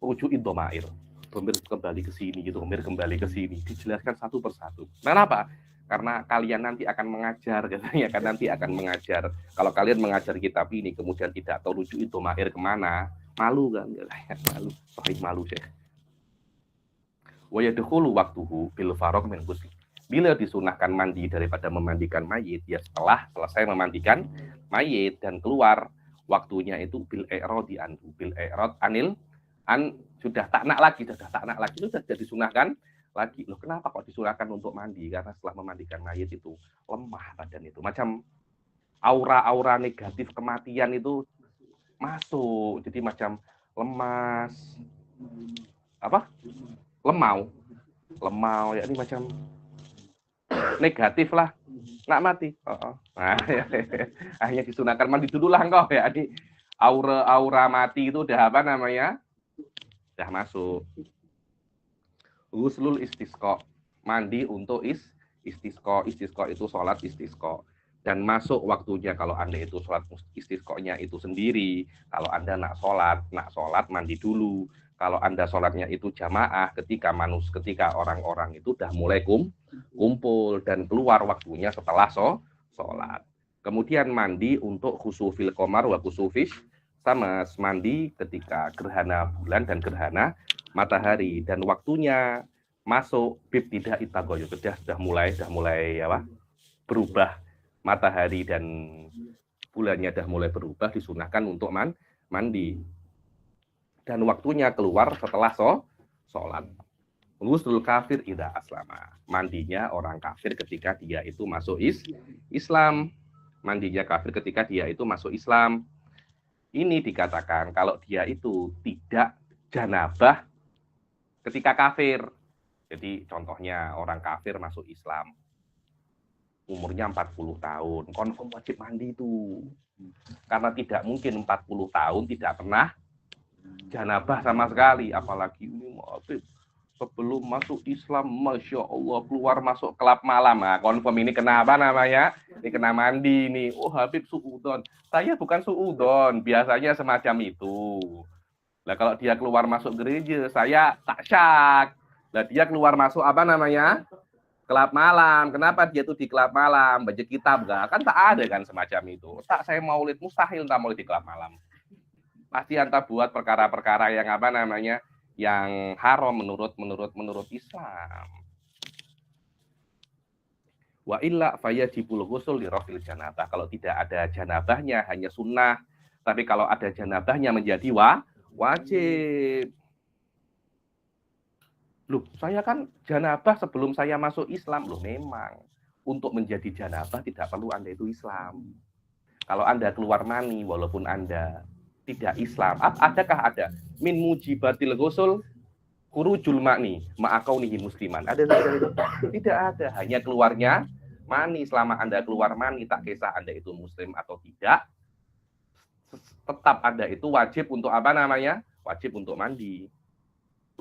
ruju'id dhamair. Kembali ke sini gitu, kembali ke sini dijelaskan satu persatu. Kenapa? karena kalian nanti akan mengajar, katanya kan nanti akan mengajar. Kalau kalian mengajar kitab ini kemudian tidak tahu rujuk itu mahir kemana, malu kan? Malu, sahih malu Syekh. Wa yadkhulu waqtuhu bil faragh min ghusl. Bila disunahkan mandi daripada memandikan mayit, ya setelah selesai memandikan mayit dan keluar waktunya itu bil i'radi anhu, bil i'rad anil an sudah tak nak lagi, itu sudah disunahkan lagi. Loh, kenapa kok disunahkan untuk mandi? Karena setelah memandikan mayit itu lemah badan itu. Macam aura-aura negatif kematian itu masuk. Jadi macam lemas, apa? Lemau ya, ini macam negatif lah, nak mati. Nah, akhirnya disunahkan mandi dulu lah engkau ya. Ini aura mati itu udah apa namanya? Udah masuk. Ghuslul istisqa, mandi untuk istisqa. Istisqa itu sholat istisqa. Dan masuk waktunya kalau Anda itu sholat istisqanya itu sendiri. Kalau Anda nak sholat mandi dulu. Kalau Anda sholatnya itu jamaah, ketika orang-orang itu udah mulai kumpul dan keluar waktunya setelah sholat. Kemudian mandi untuk khusufil qamar wa khusufis sama mandi ketika gerhana bulan dan gerhana matahari, dan waktunya masuk bib tidak itagoyo, sudah mulai apa, berubah matahari dan bulannya sudah mulai berubah, disunahkan untuk mandi. Dan waktunya keluar setelah sholat. Ghuslul kafir idza aslama. Mandinya orang kafir ketika dia itu masuk Islam. Mandinya kafir ketika dia itu masuk Islam. Ini dikatakan kalau dia itu tidak janabah ketika kafir. Jadi contohnya orang kafir masuk Islam. Umurnya 40 tahun. Konfirm wajib mandi itu. Karena tidak mungkin 40 tahun tidak pernah janabah sama sekali, apalagi ini Habib sebelum masuk Islam, masya Allah keluar masuk kelab malam. Nah, konfirm ini kenapa namanya? Ini kena mandi nih. Oh Habib suudon. Saya bukan suudon, biasanya semacam itu. Nah kalau dia keluar masuk gereja, saya tak syak. Nah dia keluar masuk apa namanya? Kelab malam. Kenapa dia tuh di kelab malam? Baca kitab gak? Kan tak ada kan semacam itu. Tak, saya maulid, mustahil tak maulid di kelab malam. Pasti anda buat perkara-perkara yang apa namanya, yang haram menurut Islam. Wa illa fayajibul ghusl li rafil janabah. Kalau tidak ada janabahnya hanya sunnah, tapi kalau ada janabahnya menjadi wajib. Loh, saya kan janabah sebelum saya masuk Islam. Loh, memang untuk menjadi janabah tidak perlu Anda itu Islam. Kalau Anda keluar mani walaupun Anda tidak Islam, adakah ada min mujibatil ghusl khurujul mani ma'akaunihi musliman? Ada itu? Tidak ada, hanya keluarnya mani. Selama Anda keluar mani, tak kisah Anda itu muslim atau tidak, tetap Anda itu wajib untuk apa namanya? Wajib untuk mandi.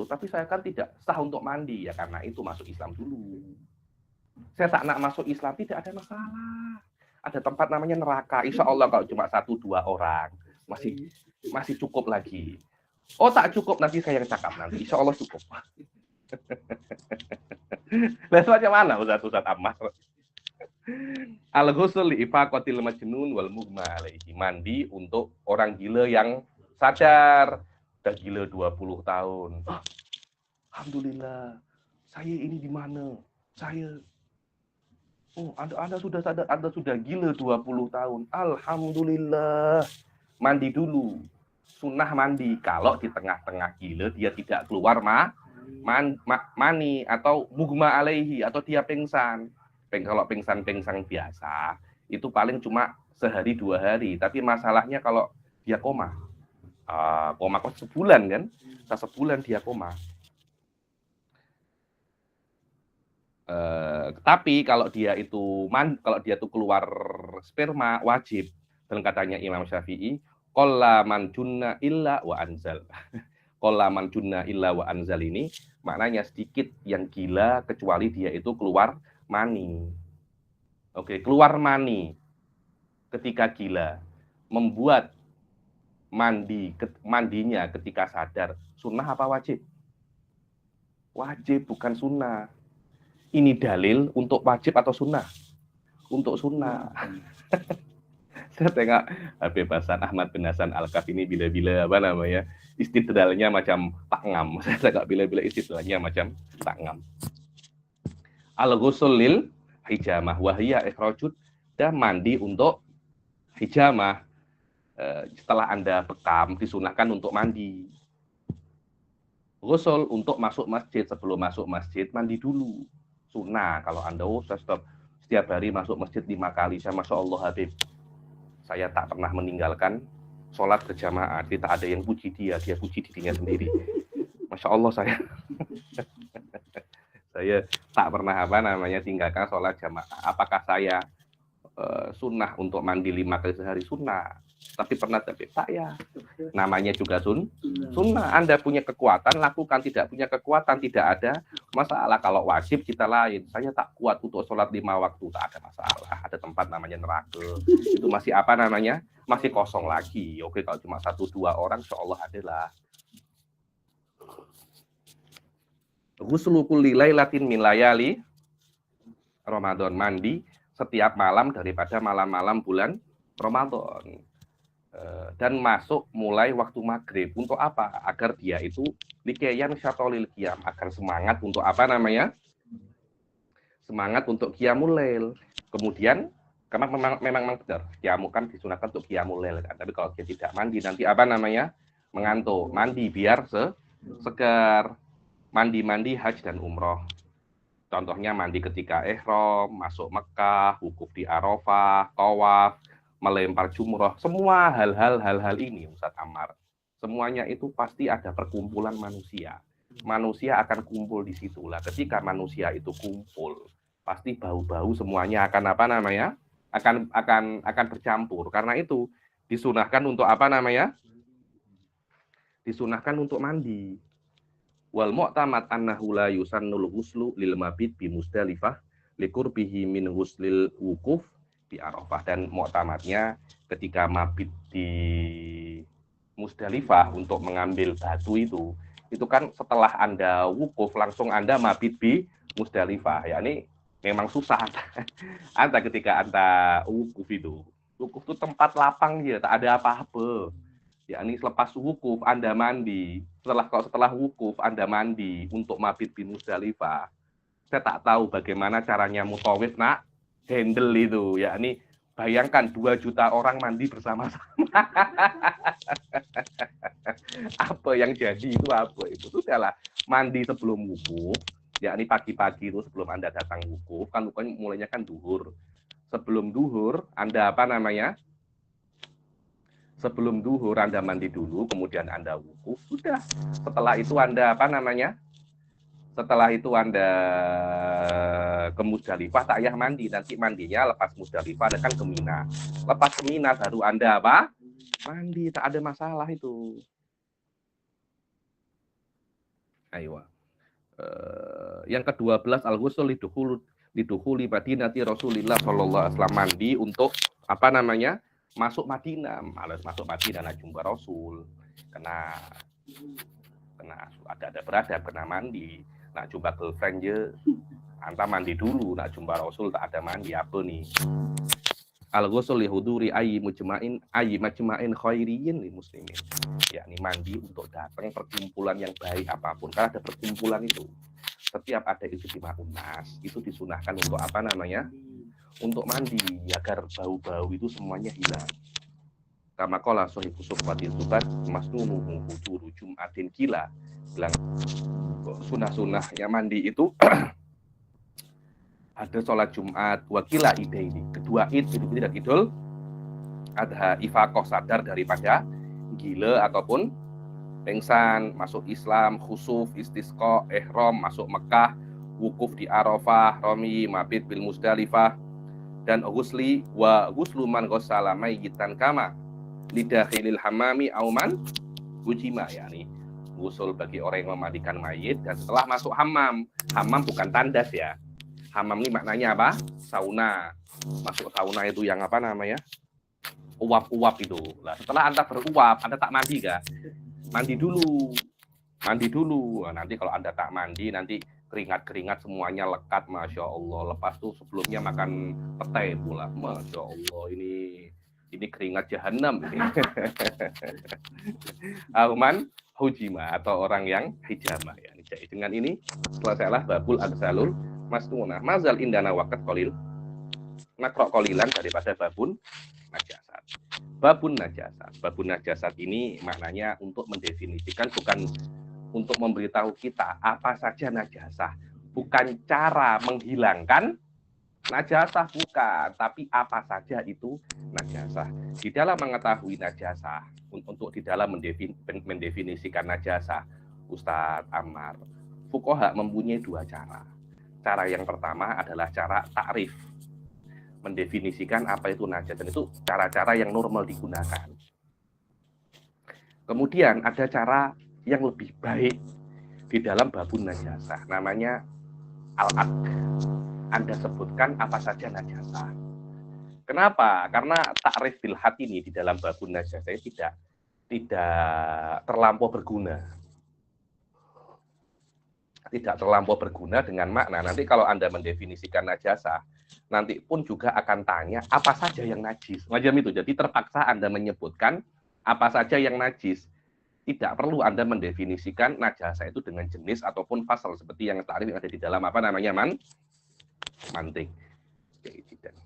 Loh, tapi saya kan tidak sah untuk mandi, ya karena itu masuk Islam dulu. Saya tak nak masuk Islam, tidak ada masalah. Ada tempat namanya neraka, insya Allah kalau cuma 1-2 orang masih cukup lagi. Oh tak cukup, nanti saya yang cakap nanti. Insya Allah cukup. Lalu macam mana Ustaz Ammar? Al-ghusl li ifaqatil majnun wal mughma alaihi. Mandi untuk orang gila yang sadar. Udah gila 20 tahun. Alhamdulillah. Saya ini di mana? Oh, Anda sudah sadar, Anda sudah gila 20 tahun. Alhamdulillah. Mandi dulu. Sunnah mandi. Kalau di tengah-tengah gila dia tidak keluar mani atau mugma alaihi atau dia pingsan. Kalau pingsan biasa itu paling cuma sehari 2 hari. Tapi masalahnya kalau dia koma kok sebulan kan? Sebulan dia koma. Tapi kalau dia itu keluar sperma wajib. Dan katanya Imam Syafi'i, qalla man junna illa wa anzal. Qalla man junna illa wa anzal ini maknanya sedikit yang gila kecuali dia itu keluar mani. Oke, keluar mani ketika gila membuat mandinya ketika sadar sunnah apa wajib? Wajib, bukan sunnah. Ini dalil untuk wajib atau sunnah? Untuk sunnah. Saya tengok Habib Hasan Ahmad bin Hasan Al-Kaf ini bila-bila apa namanya istidlalnya macam tak ngam. Saya tengok bila-bila istidlalnya macam tak ngam. Al-ghusl lil hijamah wahya ikhrajud, dan mandi untuk hijamah. Setelah Anda bekam disunahkan untuk mandi. Ghusl untuk masuk masjid, sebelum masuk masjid mandi dulu. Sunnah kalau Anda setiap hari masuk masjid 5 kali. Saya Masya Allah Habib, saya tak pernah meninggalkan sholat berjamaah. Tidak ada yang puji dia puji dirinya sendiri. Masya Allah saya tak pernah tinggalkan sholat jamaah. Apakah saya sunnah untuk mandi 5 kali sehari? Sunnah. Tapi pernah saya namanya juga sunnah. Anda punya kekuatan lakukan, tidak punya kekuatan tidak ada masalah. Kalau wajib kita lain. Saya tak kuat untuk sholat 5 waktu, tak ada masalah. Ada tempat namanya neraka, itu masih masih kosong lagi. Oke, kalau cuma 1-2 orang insya Allah adalah. Ghuslu kulli lailatin min layali Ramadan, mandi setiap malam daripada malam-malam bulan Ramadan. Dan masuk mulai waktu maghrib. Untuk apa? Agar dia itu likeyan syatolil qiyam, agar semangat untuk semangat untuk qiyamul lail. Kemudian memang benar qiyamu kan disunahkan untuk qiyamul lail kan. Tapi kalau dia tidak mandi nanti mengantuk. Mandi biar segar. Mandi haji dan umroh. Contohnya mandi ketika ihram, masuk Mekah, wukuf di Arafah, tawaf, melempar jumroh, semua hal-hal ini Ustaz Ammar. Semuanya itu pasti ada perkumpulan manusia. Manusia akan kumpul di situlah. Ketika manusia itu kumpul, pasti bau-bau semuanya akan akan bercampur. Karena itu disunahkan untuk disunahkan untuk mandi. Wal mu'tamad annahu la yusannul ghuslu lil mabit bi Musdalifah liqurbihi min ghuslil wukuf di Arafah. Dan mu'tamadnya ketika mabit di Musdalifah untuk mengambil batu itu kan setelah Anda wukuf langsung Anda mabit di Musdalifah. Ya ini memang susah Anda ketika Anda wukuf itu tempat lapang ya, tak ada apa-apa. Ya ini selepas wukuf Anda mandi, setelah wukuf Anda mandi untuk mabit di Musdalifah. Saya tak tahu bagaimana caranya mutawif handle itu. Ya ini bayangkan 2 juta orang mandi bersama-sama. Apa yang jadi itu apa? Itu sudahlah mandi sebelum wukuf. Ya ini pagi-pagi itu sebelum Anda datang wukuf, kan mulainya kan duhur. Sebelum duhur Anda sebelum duhur Anda mandi dulu, kemudian Anda wukuf, sudah. Setelah itu Anda Setelah itu Anda ke Musdalifah, tak payah mandi. Nanti mandinya lepas Musdalifah, Anda kan ke Mina. Lepas ke Mina baru Anda mandi, tak ada masalah itu. Ayo. Yang ke-12 al-ghusl lidukhuli Madinati Rasulillah sallallahu alaihi wasallam, mandi untuk masuk Madinah. Malas masuk Madinah nak jumpa Rasul, kena ada beradab, kena mandi. Nak jumpa girlfriend je, Anta mandi dulu. Nak jumpa Rasul tak ada mandi, apa nih? Al-ghusl li huduri ayyi majma'in khairiyyin li muslimin. Yakni mandi untuk datang perkumpulan yang baik apapun. Karena ada perkumpulan itu. Setiap ada ijtima unas, itu disunahkan untuk untuk mandi, agar bau-bau itu semuanya hilang. Kama qala sahibu suhbatin subat masnunuhu huduru jum'atin kila, bilang sunah-sunah yang mandi itu ada sholat Jumat, wakila idaini, kedua id itu tidak idul adha, ifaqoh, sadar daripada gila ataupun pengsan, masuk Islam, khusuf, istisqa, ihram, masuk Mekah, wukuf di Arafah, romi, mabit bil Musdalifah, dan ghusli wa ghuslu man ghassala mayyitan kama lidakhilil hamami auman hujima, yakni ghusl bagi orang yang memandikan mayit dan setelah masuk hammam. Hammam bukan tandas ya. Hammam ini maknanya apa? Sauna. Masuk sauna itu yang uap-uap itu. Nah, setelah Anda beruap, Anda tak mandi kah? Mandi dulu. Nah, nanti kalau Anda tak mandi, nanti keringat-keringat semuanya lekat, Masya Allah. Lepas itu sebelumnya makan petai pula, Masya Allah, ini keringat jahanam. Auman hujima, atau orang yang hijama. Ya. Dengan ini selesailah babul agsalul masnunah. Mazal indana wakat kolil. Nakrok kolilan daripada babun najasat. Babun najasat. Babun najasat ini maknanya untuk mendefinisikan, bukan untuk memberitahu kita apa saja najasah. Bukan cara menghilangkan najasah, bukan. Tapi apa saja itu najasah. Di dalam mengetahui najasah, untuk di dalam mendefinisikan najasah, Ustadz Ammar, fuqaha mempunyai dua cara. Cara yang pertama adalah cara takrif, mendefinisikan apa itu najasah. Dan itu cara-cara yang normal digunakan. Kemudian ada cara yang lebih baik di dalam babun najasah, namanya al-ad. Anda sebutkan apa saja najasah. Kenapa? Karena takrif bil had ini di dalam babun najasah tidak terlampau berguna. Tidak terlampau berguna dengan makna nanti kalau Anda mendefinisikan najasah, nanti pun juga akan tanya apa saja yang najis. Macam itu. Jadi terpaksa Anda menyebutkan apa saja yang najis. Tidak perlu Anda mendefinisikan najasah itu dengan jenis ataupun fasal seperti yang takrif yang ada di dalam apa namanya mantik.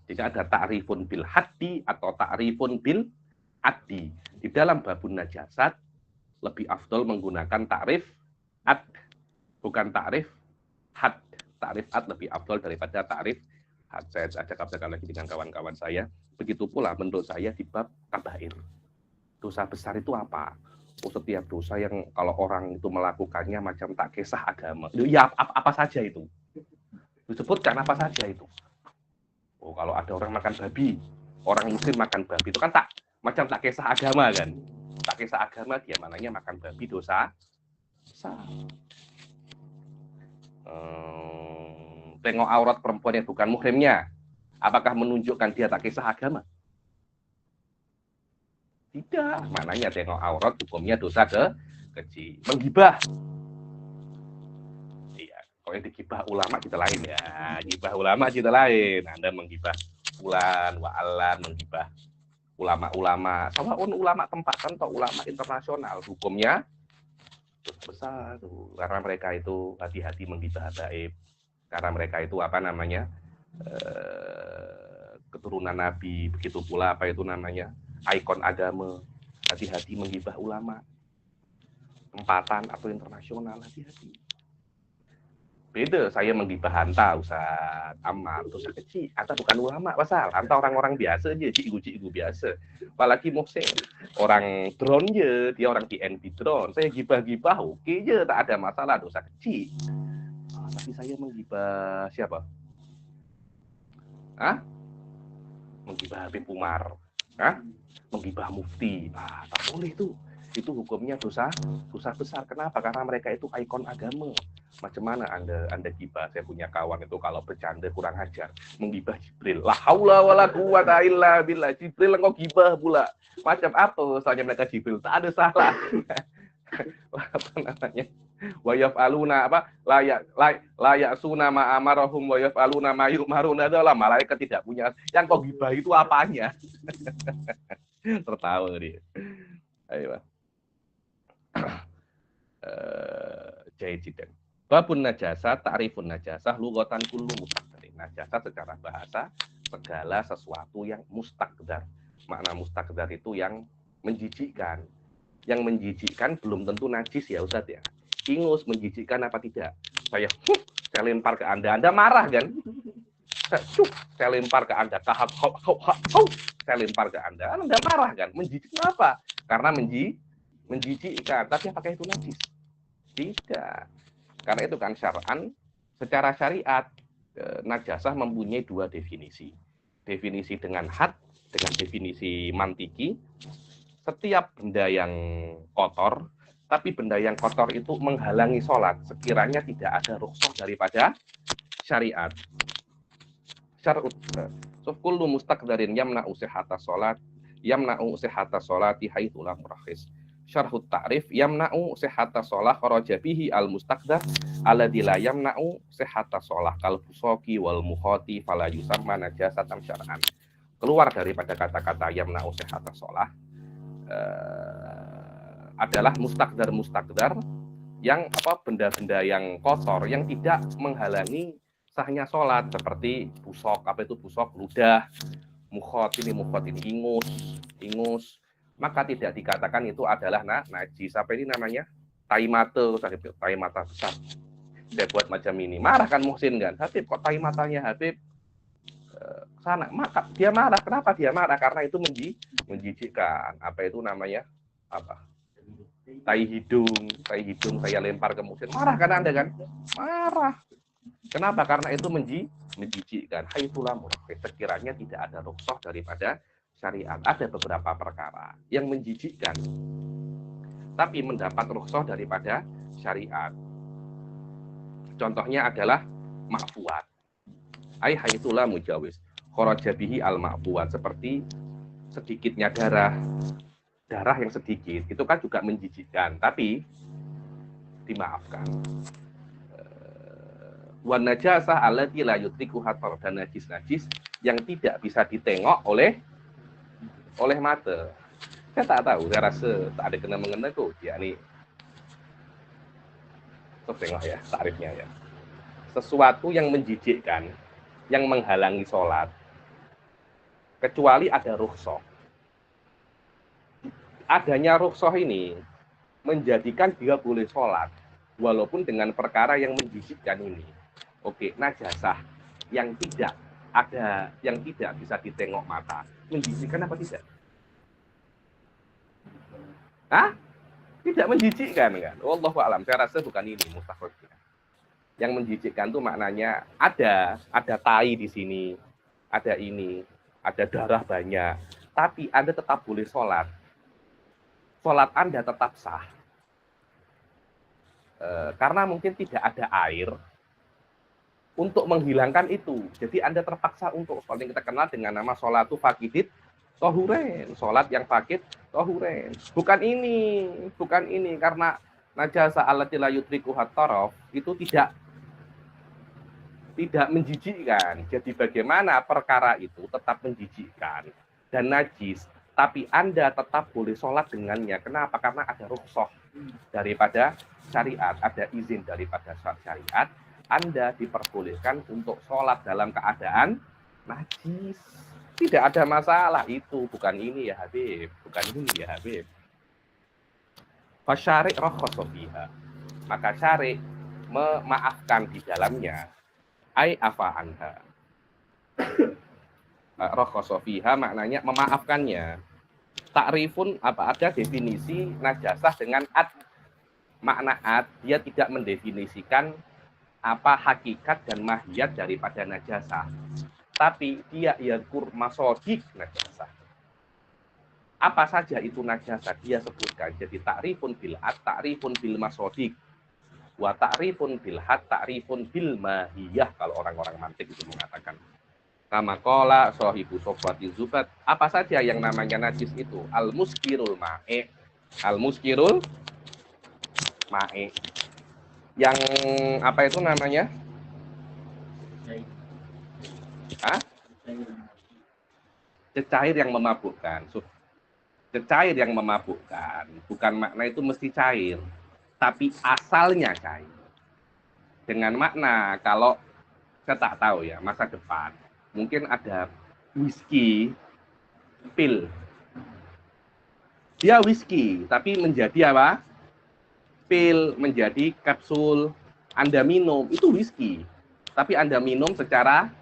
Tidak ada ta'rifun bil haddi atau ta'rifun bil addi. Di dalam babun najasat lebih afdol menggunakan ta'rif ad, bukan ta'rif had. Ta'rif ad lebih afdol daripada ta'rif had. Saya cakap-cakap lagi dengan kawan-kawan saya. Begitu pula menurut saya di bab kabair. Dosa besar itu apa? Setiap dosa yang kalau orang itu melakukannya macam tak kisah agama. Ya apa saja itu? Disebutkan apa saja itu. Oh, kalau ada orang makan babi, orang muslim makan babi itu kan macam tak kisah agama kan. Tak kisah agama dia mananya makan babi dosa besar. Tengok aurat perempuan yang bukan muhrimnya, apakah menunjukkan dia tak kisah agama? Tidak, maknanya tengok aurat hukumnya dosa kecil. Menggibah. Iya, kalau yang digibah ulama kita lain ya. Gibah ulama kita lain. Anda menggibah fulan, wa'alan, menggibah ulama-ulama. Sawaun ulama tempatan atau ulama internasional, hukumnya dosa besar tuh. Karena mereka itu hati-hati menggibah habaib. Karena mereka itu apa namanya? Keturunan Nabi, begitu pula apa itu namanya? Ikon agama, hati-hati menggibah ulama tempatan atau internasional, hati-hati. Beda saya menggibah hanta Ustaz Ammar, dosa kecil. Hanta bukan ulama, pasal hanta orang-orang biasa aja, cikgu-cikgu biasa. Apalagi Mohsen, orang drone je, dia orang TNP drone. Saya gibah-gibah, oke je, tak ada masalah, dosa kecil. Tapi saya menggibah siapa? Menggibah Habib Umar. Menggibah mufti, tak boleh itu hukumnya dosa besar. Kenapa? Karena mereka itu ikon agama. Macam mana anda gibah? Saya punya kawan itu kalau bercanda kurang ajar, menggibah Jibril. La haula wala quwata illa billah. Jibril engkau gibah pula. Macam apa? Soalnya mereka Jibril tak ada salah. Apa namanya? Wa yaf'aluna apa? La ya'suna ma amarahum wa yaf'aluna ma yu'maruna. Adalah malaikat tidak punya. Yang kau gibah itu apanya? Tertawa dia. Ayo. Jaijidan. Babun najasah, ta'rifun najasah, lughatan kullu mustaqdar. Najasah secara bahasa segala sesuatu yang mustaqdar. Makna mustaqdar itu yang menjijikkan. Yang menjijikkan belum tentu najis ya Ustaz ya. Ingus menjijikkan apa tidak? Saya lempar ke Anda marah kan? Saya lempar ke Anda, saya lempar ke Anda marah kan? Menjijik apa? Karena menjijikkan. Tapi apakah itu najis? Tidak. Karena itu kan syar'an, secara syariat najasah mempunyai dua definisi. Definisi dengan had, dengan definisi mantiki. Setiap benda yang kotor, tapi benda yang kotor itu menghalangi sholat, sekiranya tidak ada rukhsah daripada syariat. Syar'ut kullu mustaqdarin yamna'u sihhatas sholat, yamna'u sihhatas sholati haitsu lam murakhis. Syarhut ta'rif yamna'u sihhata shalah kharaja bihi al-mustaqdar alladzi la yamna'u sihhata shalah kal fusoki wal mukhati fala yusamma najasatan syar'an. Keluar daripada kata-kata yamna'u sihhata shalah adalah mustaqdar yang benda-benda yang kotor yang tidak menghalangi sahnya sholat, seperti busok, apa itu busok, ludah, mukhot ini ingus, maka tidak dikatakan itu adalah najis. Apa ini namanya? Tai mata besar. Saya buat macam ini. Marah kan Muhsin kan? Habib, kok tai matanya Habib sana? Maka dia marah. Kenapa dia marah? Karena itu menjijikkan. Apa itu namanya? Apa? Tai hidung saya lempar ke Muhsin. Marah kan Anda kan? Marah. Kenapa? Karena itu menjijikkan. Haitsulah murahid. Sekiranya tidak ada rukhsah daripada syariat. Ada beberapa perkara yang menjijikkan, tapi mendapat rukhsah daripada syariat. Contohnya adalah ma'fuat. Ai haitsulah mujawiz. Kharaja bihi al-ma'fuat. Seperti sedikitnya darah yang sedikit. Itu kan juga menjijikkan, tapi dimaafkan. Wan najasah allati la yudriku hatar, dan najis yang tidak bisa ditengok oleh mata. Saya tak tahu, saya rasa tak ada kena-mengena kok. Yakni tengok ya takrifnya ya. Sesuatu yang menjijikkan, yang menghalangi sholat, kecuali ada rukhsah. Adanya rukhsah ini menjadikan dia boleh sholat, walaupun dengan perkara yang menjijikkan ini. Oke, najasah yang tidak bisa ditengok mata, menjijikkan apa tidak? Hah? Tidak menjijikkan kan? Wallahu a'lam. Saya rasa bukan ini mustahilnya. Yang menjijikkan itu maknanya ada tai di sini, ada ini, ada darah banyak, tapi Anda tetap boleh sholat. Sholat Anda tetap sah. Karena mungkin tidak ada air untuk menghilangkan itu. Jadi Anda terpaksa untuk sholat yang kita kenal dengan nama sholatu fakidit tohuren. Sholat yang fakid tohuren. Bukan ini. Karena najasa allati la yudriku hataraf itu tidak menjijikkan. Jadi bagaimana perkara itu tetap menjijikkan dan najis, tapi Anda tetap boleh sholat dengannya. Kenapa? Karena ada rukhsah daripada syariat, ada izin daripada syariat. Anda diperbolehkan untuk sholat dalam keadaan najis. Tidak ada masalah. Itu bukan ini ya Habib. Fasyari' rakhasa fiha. Maka syari' memaafkan di dalamnya. Ai afa anha. Rakhasa fiha maknanya memaafkannya. Takrifun ada definisi najasah dengan ad. Makna ad, dia tidak mendefinisikan apa hakikat dan mahiyat daripada najasah. Tapi dia yadkur masodik najasah. Apa saja itu najasah dia sebutkan. Jadi takrifun bil ad, takrifun bil masodik. Wa takrifun bil had, takrifun bil mahiyah. Kalau orang-orang mantik itu mengatakan. Kama qala sahibu sofwati zubat. Apa saja yang namanya najis itu? Al-muskirul ma'e. Al-muskirul ma'e. Yang apa itu namanya? Cecair yang memabukkan. Cecair yang memabukkan. Bukan makna itu mesti cair, tapi asalnya cair. Dengan makna kalau saya tak tahu ya masa depan mungkin ada whisky pil. Dia whisky tapi menjadi apa? Pil, menjadi kapsul. Anda minum itu whisky, tapi Anda minum secara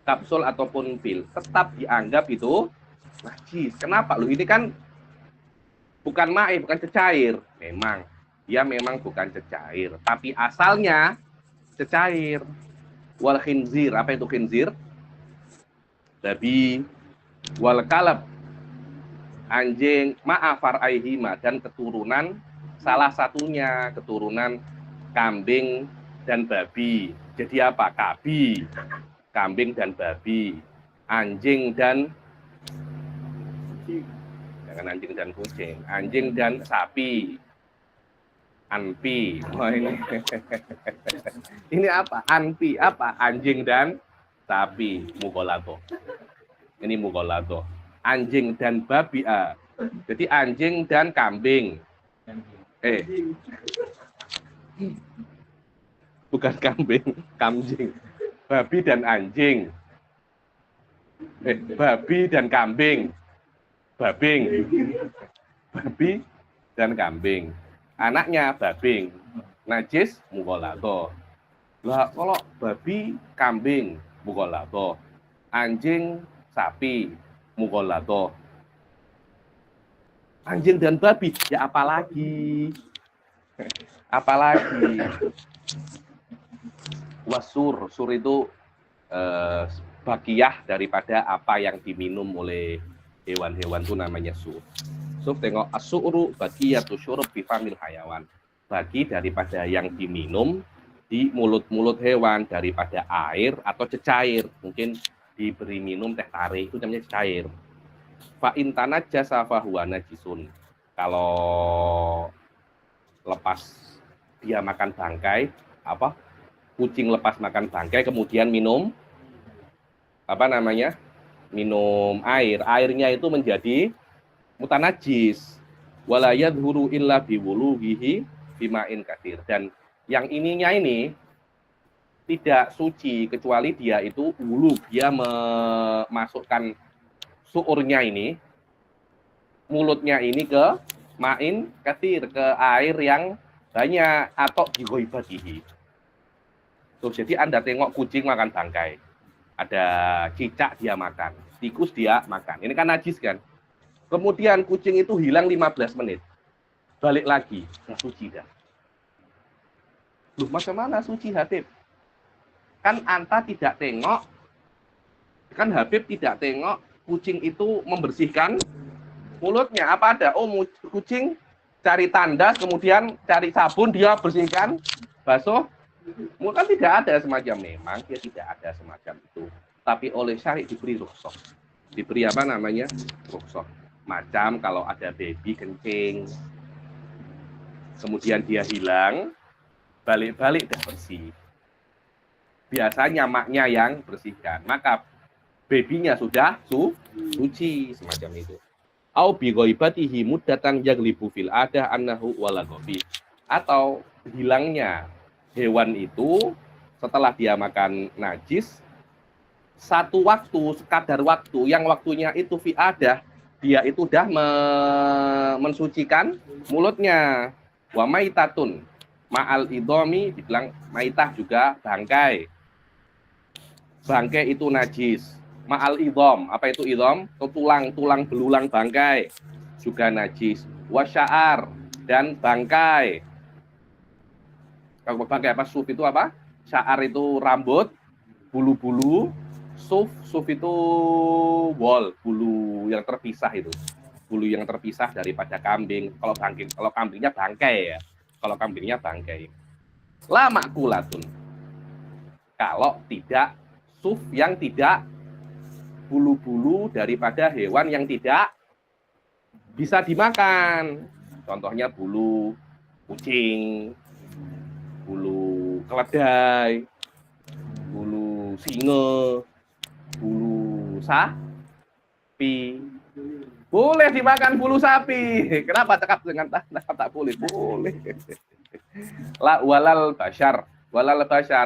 kapsul ataupun pil, tetap dianggap itu najis. Kenapa? Loh, ini kan bukan ma'e, bukan cecair. Dia memang bukan cecair, tapi asalnya cecair. Wal khinzir, apa itu khinzir? Babi. Wal kalab, anjing, ma'afar aihima, dan keturunan salah satunya, keturunan kambing dan babi. Jadi apa? Kambing dan babi, anjing dan Jangan anjing dan kucing. Anjing dan sapi. Anpi. Oh, ini apa? Anpi apa? Anjing dan sapi. Mugolato. Ini mugolato. Anjing dan babi. Jadi anjing dan kambing. Bukan kambing, kambing. Babi dan anjing. Babi dan kambing. Babing. Babi dan kambing. Anaknya babing. Najis mugolato. Lah kalau babi, kambing mugolato. Anjing, sapi mugolato. Anjing dan babi, ya apalagi? Apalagi? Wasur, sur itu bakiyah daripada apa yang diminum oleh hewan-hewan itu namanya sur. So, tengok as-su'ru bakiyatu syurub bi famil hayawan. Bagi daripada yang diminum di mulut-mulut hewan daripada air atau cecair. Mungkin diberi minum teh tarik itu namanya cecair. Fa in tanajjasa fa huwa najisun. Kalau lepas dia makan bangkai, kucing lepas makan bangkai kemudian minum minum air, airnya itu menjadi mutanajis. Wala yadhuru illa biwuluhihi bima'in katsir. Dan yang ininya ini tidak suci kecuali dia itu wulu, dia memasukkan suurnya ini, mulutnya ini ke ma'in katsir, ke air yang banyak atau dighoibatihi. Jadi Anda tengok kucing makan bangkai, ada cicak dia makan, tikus dia makan. Ini kan najis kan? Kemudian kucing itu hilang 15 menit. Balik lagi, nggak suci dah. Loh, macam mana suci Habib? Kan Anta tidak tengok, kan Habib tidak tengok kucing itu membersihkan mulutnya. Apa ada? Oh, kucing cari tandas, kemudian cari sabun, dia bersihkan, basuh. Mungkin tidak ada semacam, memang dia tidak ada semacam itu. Tapi oleh syari diberi rukhsah. Diberi apa namanya? Rukhsah. Macam kalau ada baby kencing, kemudian dia hilang, balik-balik dah bersih. Biasanya maknya yang bersihkan, maka babynya sudah suci, semacam itu. Au bi ghaibatihi muddatan yaglibu fil adah annahu wala ghabi. Atau hilangnya hewan itu setelah dia makan najis satu waktu, sekadar waktu yang waktunya itu fi adah, dia itu dah mensucikan mulutnya. Wa maitatun ma'al idhomi, dibilang maitah juga bangkai. Bangkai itu najis. Ma'al idhom, apa itu idhom? Tulang belulang bangkai juga najis. Wasya'ar, dan bangkai. Kalau bangkai apa? Suf itu apa? Sya'ar itu rambut, bulu-bulu. Suf itu wol, bulu yang terpisah itu. Bulu yang terpisah daripada kambing. Kalau kambingnya bangkai ya. Kalau kambingnya bangkai. La makulatun. Kalau tidak suf yang tidak bulu-bulu daripada hewan yang tidak bisa dimakan. Contohnya bulu kucing, bulu keledai, bulu singa, bulu sapi. Boleh dimakan bulu sapi. Kenapa cakap dengan tak boleh? Boleh. La walal bashar,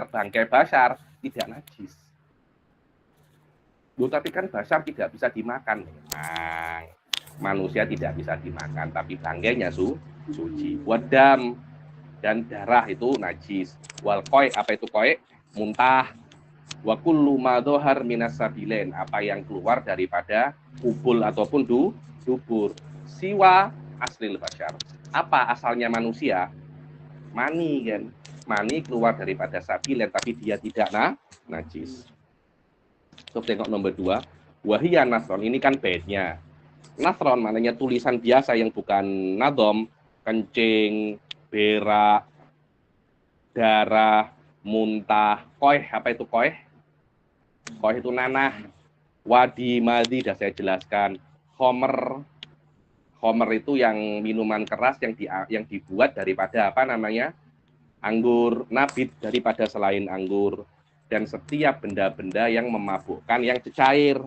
bangkai bashar tidak najis. Loh, tapi kan bashar tidak bisa dimakan. Memang manusia tidak bisa dimakan, tapi bangkainya suci. Wadam, dan darah itu najis. Wal koi, apa itu koi? Muntah. Wa kullu ma dhahar minas sabilain, apa yang keluar daripada kubul ataupun dubur. Siwa aslil bashar. Apa asalnya manusia? Mani kan. Mani keluar daripada sabilain tapi dia tidak najis. So, tengok nomor 2. Wahiyya nasron, ini kan baitnya. Nasron maknanya tulisan biasa yang bukan nadom, kencing, berak, darah, muntah, koih, apa itu koih? Koih itu nanah, wadi, madi, sudah saya jelaskan, homer, Khamr itu yang minuman keras yang dibuat daripada apa namanya? Anggur, nabit daripada selain anggur, dan setiap benda-benda yang memabukkan yang cair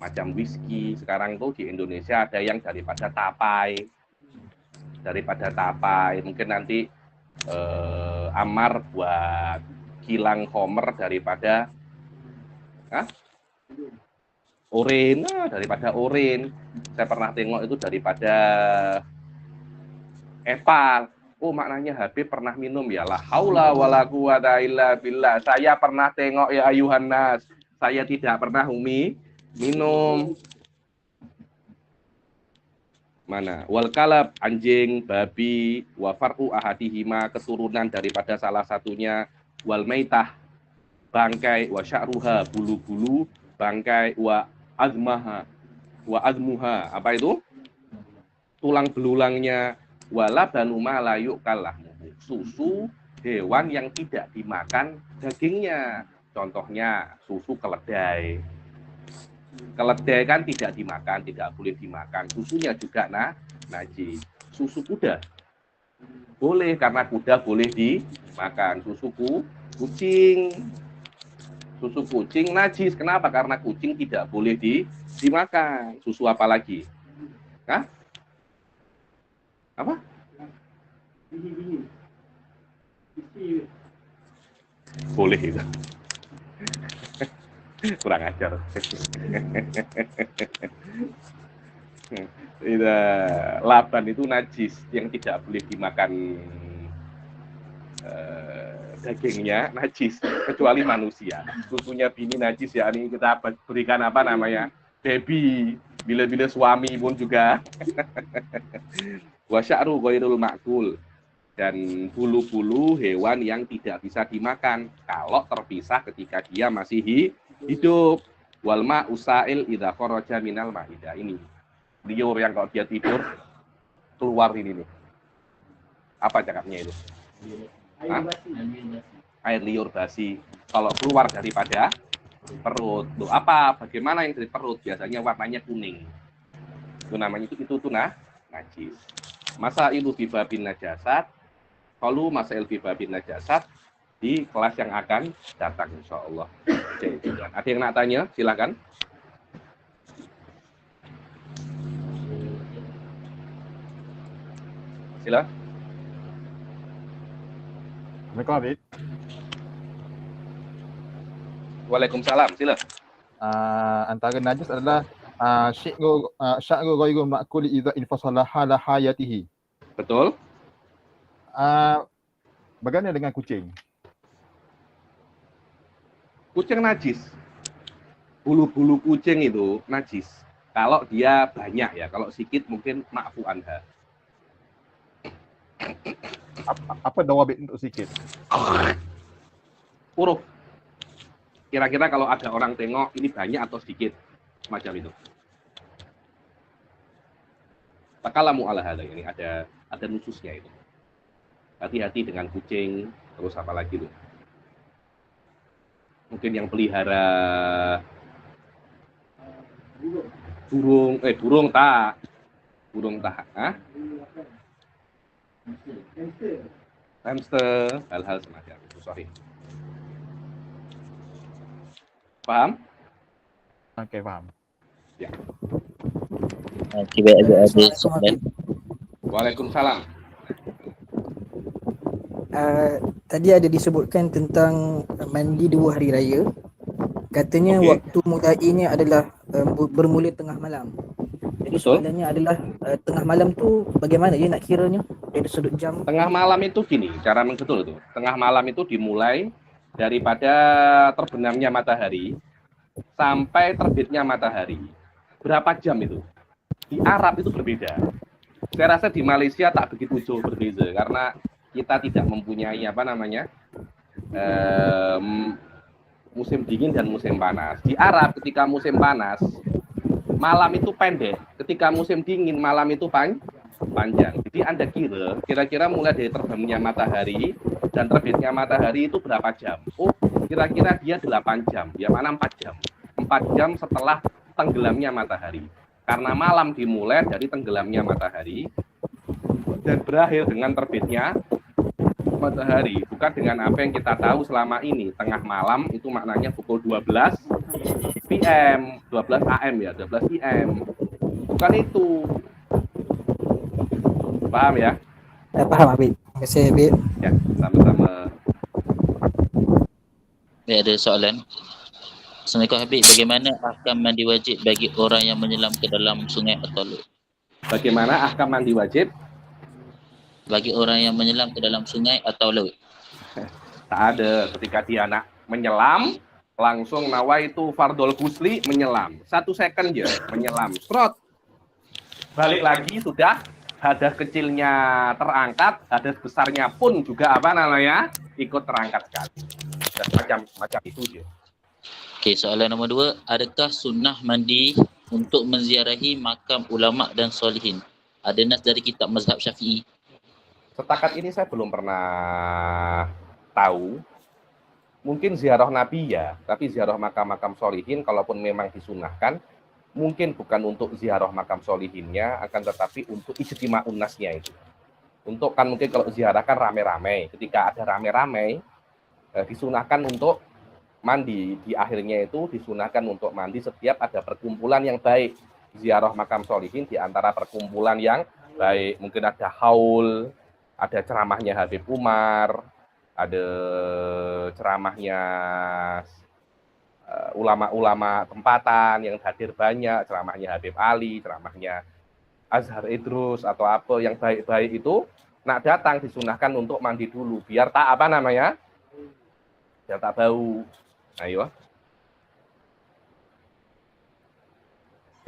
macam whisky. Sekarang tuh di Indonesia ada yang daripada tapai. Mungkin nanti Amar buat kilang Khamr daripada oren, daripada oren. Saya pernah tengok itu daripada epal. Oh, maknanya Habib pernah minum ya. La haula wala quwata illa billah. Saya pernah tengok ya ayuhan nas. Saya tidak pernah minum. Mana? Wal kalab, anjing, babi, wa far'u ahadihima, keturunan daripada salah satunya, wal maitah, bangkai, wa sya'ruha, bulu-bulu, bangkai, wa azmuha, apa itu? Tulang belulangnya, wala banu ma la yu'kal, susu hewan yang tidak dimakan dagingnya. Contohnya susu keledai. Keledai kan tidak dimakan, tidak boleh dimakan. Susunya juga najis. Susu kuda boleh karena kuda boleh dimakan. Susu kucing najis. Kenapa? Karena kucing tidak boleh dimakan. Susu apa lagi? Hah? Apa? Boleh itu. Kurang ajar. Laban itu najis yang tidak boleh dimakan, dagingnya najis kecuali manusia. Susunya bini najis, ya ini kita berikan apa namanya, baby, bila-bila suami pun juga. Wa sya'ru ghairul ma'kul, dan bulu-bulu hewan yang tidak bisa dimakan kalau terpisah ketika dia masih hidup. Wal ma'u sa'il idza kharaja minal ma'idah. Ini liur yang kalau dia tidur keluar ini nih. Apa cakapnya itu? Air liur basi. Kalau keluar daripada perut. Loh, apa? Bagaimana yang dari perut? Biasanya warnanya kuning. Itu namanya itu najis. Masa ilu fi babin najasat. Kalau masail fi babin najasat di kelas yang akan datang insyaallah. Ada yang nak tanya? Silakan. Sila. Assalamualaikum Habib. Waalaikumsalam, sila. Antara najis adalah sya'ru ghairu ma'kul idza infasala hala hayatihi. Betul. Bagaimana dengan kucing? Kucing najis. Bulu-bulu kucing itu najis. Kalau dia banyak ya, kalau sedikit mungkin ma'fu anha. Apa dawabit untuk sikit? Huruf. Kira-kira kalau ada orang tengok ini banyak atau sedikit, macam itu. Takalamu ala hadza, ini ada nususnya itu. Hati-hati dengan kucing, terus apa lagi tuh? Mungkin yang pelihara burung tak, hamster, hal-hal semacam itu. Sorry. Paham? Okey, faham. Ya. Tiba ada soalan. Waalaikumsalam. Tadi ada disebutkan tentang mandi 2 hari raya. Katanya waktu mulainya adalah bermula tengah malam. Jadi soalannya adalah tengah malam tu bagaimana nak kiranya dari sudut jam? Tengah malam itu gini, cara mengbetul itu. Tengah malam itu dimulai daripada terbenamnya matahari sampai terbitnya matahari. Berapa jam itu? Di Arab itu berbeda. Saya rasa di Malaysia tak begitu jauh berbeda karena kita tidak mempunyai musim dingin dan musim panas. Di Arab ketika musim panas malam itu pendek, ketika musim dingin malam itu panjang. Jadi Anda kira-kira mulai dari terbenamnya matahari dan terbitnya matahari itu berapa jam? Oh, kira-kira dia 8 jam. Ya mana 4 jam. 4 jam setelah tenggelamnya matahari. Karena malam dimulai dari tenggelamnya matahari dan berakhir dengan terbitnya matahari, bukan dengan apa yang kita tahu selama ini. Tengah malam itu maknanya pukul 12 PM, 12 AM ya, 12 PM. Bukan itu. Paham ya? Paham Habib. Terima kasih Habib. Ya, sama-sama. Ada soalan. Assalamualaikum Habib, bagaimana ahkam mandi wajib bagi orang yang menyelam ke dalam sungai atau laut? Bagaimana ahkam mandi wajib? Bagi orang yang menyelam ke dalam sungai atau laut? Tak ada. Ketika dia nak menyelam, langsung nawaitu fardhol ghusli menyelam. 1 second ya, menyelam. Strot. Balik lagi sudah hadas kecilnya terangkat, hadas besarnya pun juga apa namanya? Ikut terangkat sekali. Dan macam itu dia. Okey, soalan nombor 2, adakah sunnah mandi untuk menziarahi makam ulama dan solihin? Ada nas dari kitab mazhab Syafi'i. Setakat ini saya belum pernah tahu. Mungkin ziarah Nabi ya, tapi ziarah makam-makam solihin kalaupun memang disunahkan, mungkin bukan untuk ziarah makam solihinnya, akan tetapi untuk ijtima unasnya itu. Untuk kan mungkin kalau ziarah kan rame-rame, ketika ada rame-rame, disunahkan untuk mandi. Di akhirnya itu disunahkan untuk mandi setiap ada perkumpulan yang baik. Ziarah makam solihin di antara perkumpulan yang baik. Mungkin ada haul, ada ceramahnya Habib Umar, ada ceramahnya ulama-ulama tempatan yang hadir banyak, ceramahnya Habib Ali, ceramahnya Azhar Idrus atau apa yang baik-baik itu, nak datang disunahkan untuk mandi dulu biar tak apa namanya, biar tak bau. Ayo.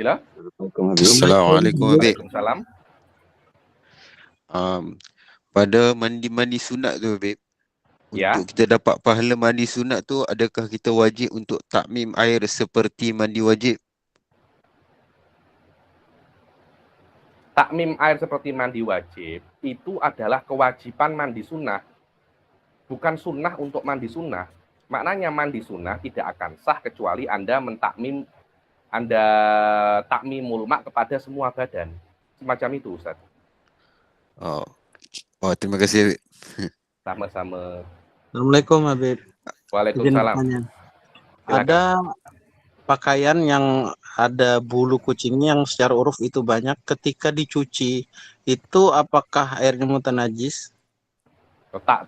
Gila? Assalamualaikum Habib. Waalaikumsalam. Pada mandi-mandi sunat tu Habib, Ya. untuk kita dapat pahala mandi sunat tu, adakah kita wajib untuk takmim air seperti mandi wajib? Takmim air seperti mandi wajib itu adalah kewajiban mandi sunnah, bukan sunnah untuk mandi sunnah. Maknanya mandi sunnah tidak akan sah kecuali Anda takmimul mak kepada semua badan. Semacam itu Ustaz. Oh, terima kasih Habib. Sama-sama. Assalamualaikum Habib. Waalaikumsalam. Izin bertanya. Ada pakaian yang ada bulu kucingnya yang secara uruf itu banyak, ketika dicuci itu apakah airnya mutanajis? Tak.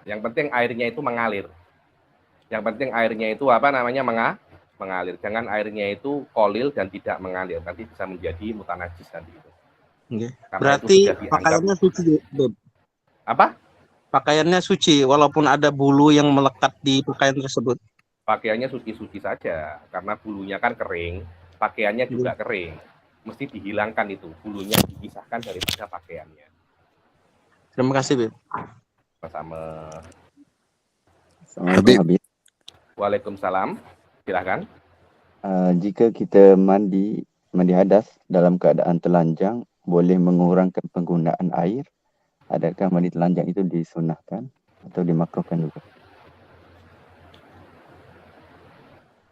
Yang penting airnya itu mengalir. Yang penting airnya itu apa namanya mengalir. Jangan airnya itu kolil dan tidak mengalir. Nanti bisa menjadi mutanajis nanti itu. Okay. Karena Berarti itu sudah dianggap, pakaiannya suci, Beb. apa? Pakaiannya suci walaupun ada bulu yang melekat di pakaian tersebut. Pakaiannya suci-suci saja karena bulunya kan kering, pakaiannya juga kering. Mesti dihilangkan itu, bulunya dipisahkan daripada pakaiannya. Terima kasih, Beb. Sama. Habib. Habib. Waalaikumsalam. Silakan. Jika kita mandi hadas dalam keadaan telanjang, boleh mengurangkan penggunaan air. Adakah mandi telanjang itu disunahkan atau dimakruhkan juga?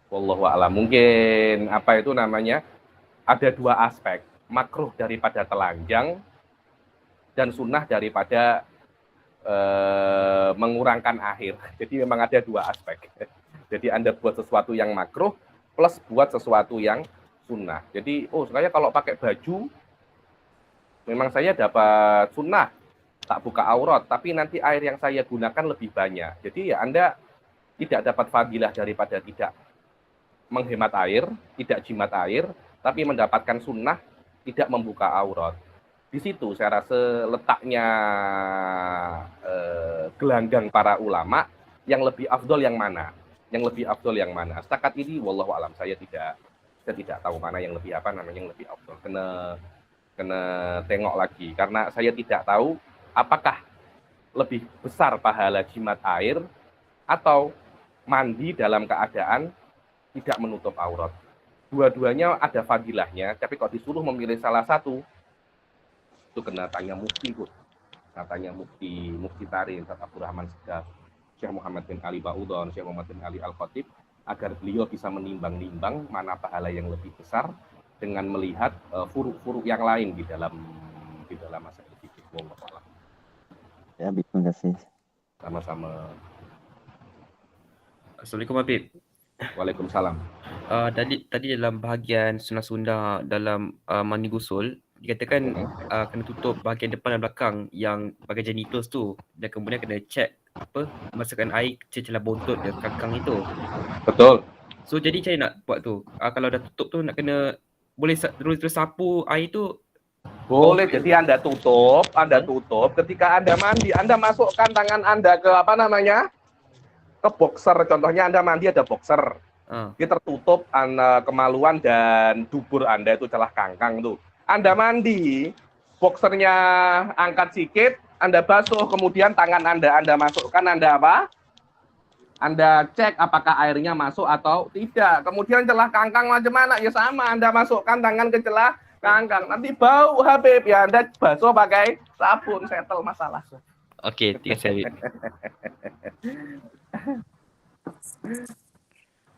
Wallahu a'lam. Mungkin apa itu namanya? Ada 2 aspek, makruh daripada telanjang dan sunnah daripada mengurangkan air. Jadi memang ada 2 aspek. Jadi Anda buat sesuatu yang makruh plus buat sesuatu yang sunnah. Jadi, saya kalau pakai baju memang saya dapat sunnah, tak buka aurat, tapi nanti air yang saya gunakan lebih banyak. Jadi ya Anda tidak dapat fadilah daripada tidak menghemat air, tidak jimat air, tapi mendapatkan sunnah tidak membuka aurat. Di situ saya rasa letaknya gelanggang para ulama, yang lebih afdol yang mana? Yang lebih afdol yang mana? Setakat ini wallahu alam saya tidak tahu mana yang lebih yang lebih afdol. Kena tengok lagi karena saya tidak tahu apakah lebih besar pahala jimat air atau mandi dalam keadaan tidak menutup aurat. Dua-duanya ada fadilahnya, tapi kalau disuruh memilih salah satu, itu kena tanya mufti, katanya mufti Tari, Ustaz Abdurrahman Segaf, Syekh Muhammad bin Ali Ba'udon, Syekh Muhammad bin Ali Al-Khatib, agar beliau bisa menimbang-nimbang mana pahala yang lebih besar, dengan melihat furuk-furuk yang lain di dalam masalah fikih. Wallahu a'lam. Ya, Habib, terima kasih. Sama-sama. Assalamualaikum Habib. Waalaikumsalam. Tadi dalam bahagian sunnah-sunnah dalam mandi gusul dikatakan kena tutup bahagian depan dan belakang yang bahagian genitals tu, dan kemudian kena check masukkan air ke celah bontot dan kangkang itu. Betul. So jadi macam mana nak buat tu? Kalau dah tutup tu nak kena boleh terus sapu air tu. Boleh, jadi Anda tutup ketika Anda mandi, Anda masukkan tangan Anda ke ke boxer, contohnya Anda mandi ada boxer. Dia tertutup kemaluan dan dubur Anda itu celah kangkang tuh. Anda mandi, boxernya angkat sedikit, Anda basuh, kemudian tangan Anda masukkan, Anda cek apakah airnya masuk atau tidak. Kemudian celah kangkang macam mana? Ya sama, Anda masukkan tangan ke celah kangkang. Nanti bau Habib, ya Anda basuh pakai sabun, settle masalah. Okey, terima kasih Habib.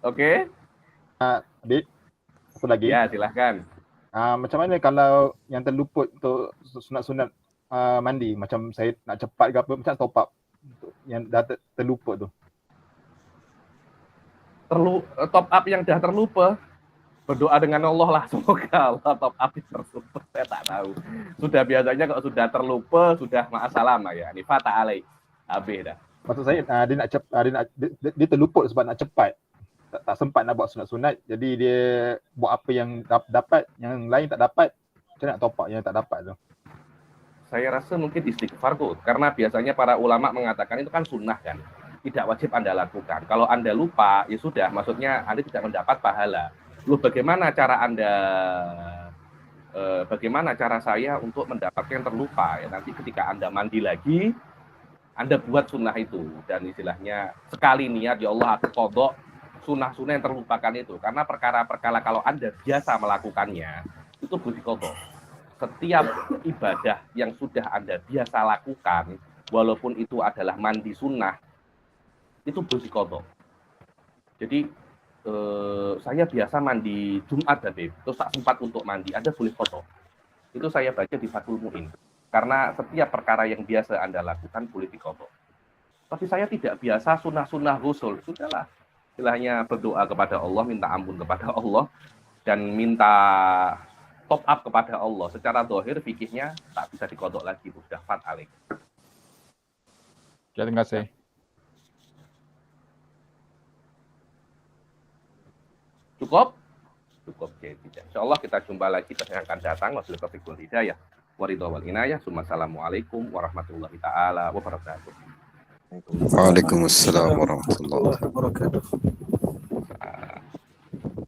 Oke. Habib, apa lagi? Ya, silahkan. Macam mana kalau yang terluput untuk sunat-sunat mandi, macam saya nak cepat ke apa, macam top up untuk yang dah terluput tu. Top up yang dah terlupa, berdoa dengan Allah lah, semoga Allah top up yang terlupa. Saya tak tahu. Sudah biasanya kalau sudah terlupa, sudah ma'asalam ya. Ini fata alaih. Habis dah. Maksud saya dia terluput sebab nak cepat. Tak sempat nak buat sunat-sunat, jadi dia buat apa yang dapat, yang lain tak dapat, macam nak top up yang tak dapat tu. Saya rasa mungkin istighfar tuh, karena biasanya para ulama mengatakan itu kan sunnah kan, tidak wajib Anda lakukan. Kalau Anda lupa, ya sudah, maksudnya Anda tidak mendapat pahala. Lalu bagaimana cara saya untuk mendapatkan yang terlupa? Ya nanti ketika Anda mandi lagi, Anda buat sunnah itu, dan istilahnya sekali niat, ya Allah aku qadha sunnah-sunnah yang terlupakan itu. Karena perkara-perkara kalau Anda biasa melakukannya, itu berdiqadha. Setiap ibadah yang sudah Anda biasa lakukan, walaupun itu adalah mandi sunnah, itu berdiqadha. Jadi saya biasa mandi Jumat, Habib, terus tak sempat untuk mandi, Anda boleh qadha. Itu saya baca di Fathul Mu'in. Karena setiap perkara yang biasa Anda lakukan boleh diqadha. Tapi saya tidak biasa sunnah-sunnah ghusl, sudahlah. Istilahnya berdoa kepada Allah, minta ampun kepada Allah, dan minta top up kepada Allah. Secara zahir fikihnya tak bisa dikodok lagi, sudah fat alik. Terima kasih. Cukup? Cukup, jadi tidak. Insyaallah kita jumpa lagi pada yang akan datang. Wassalamualaikum warahmatullahi hidayah. Waridha wal inayah. Assalamualaikum warahmatullahi taala wabarakatuh. Waalaikumsalam warahmatullahi wabarakatuh.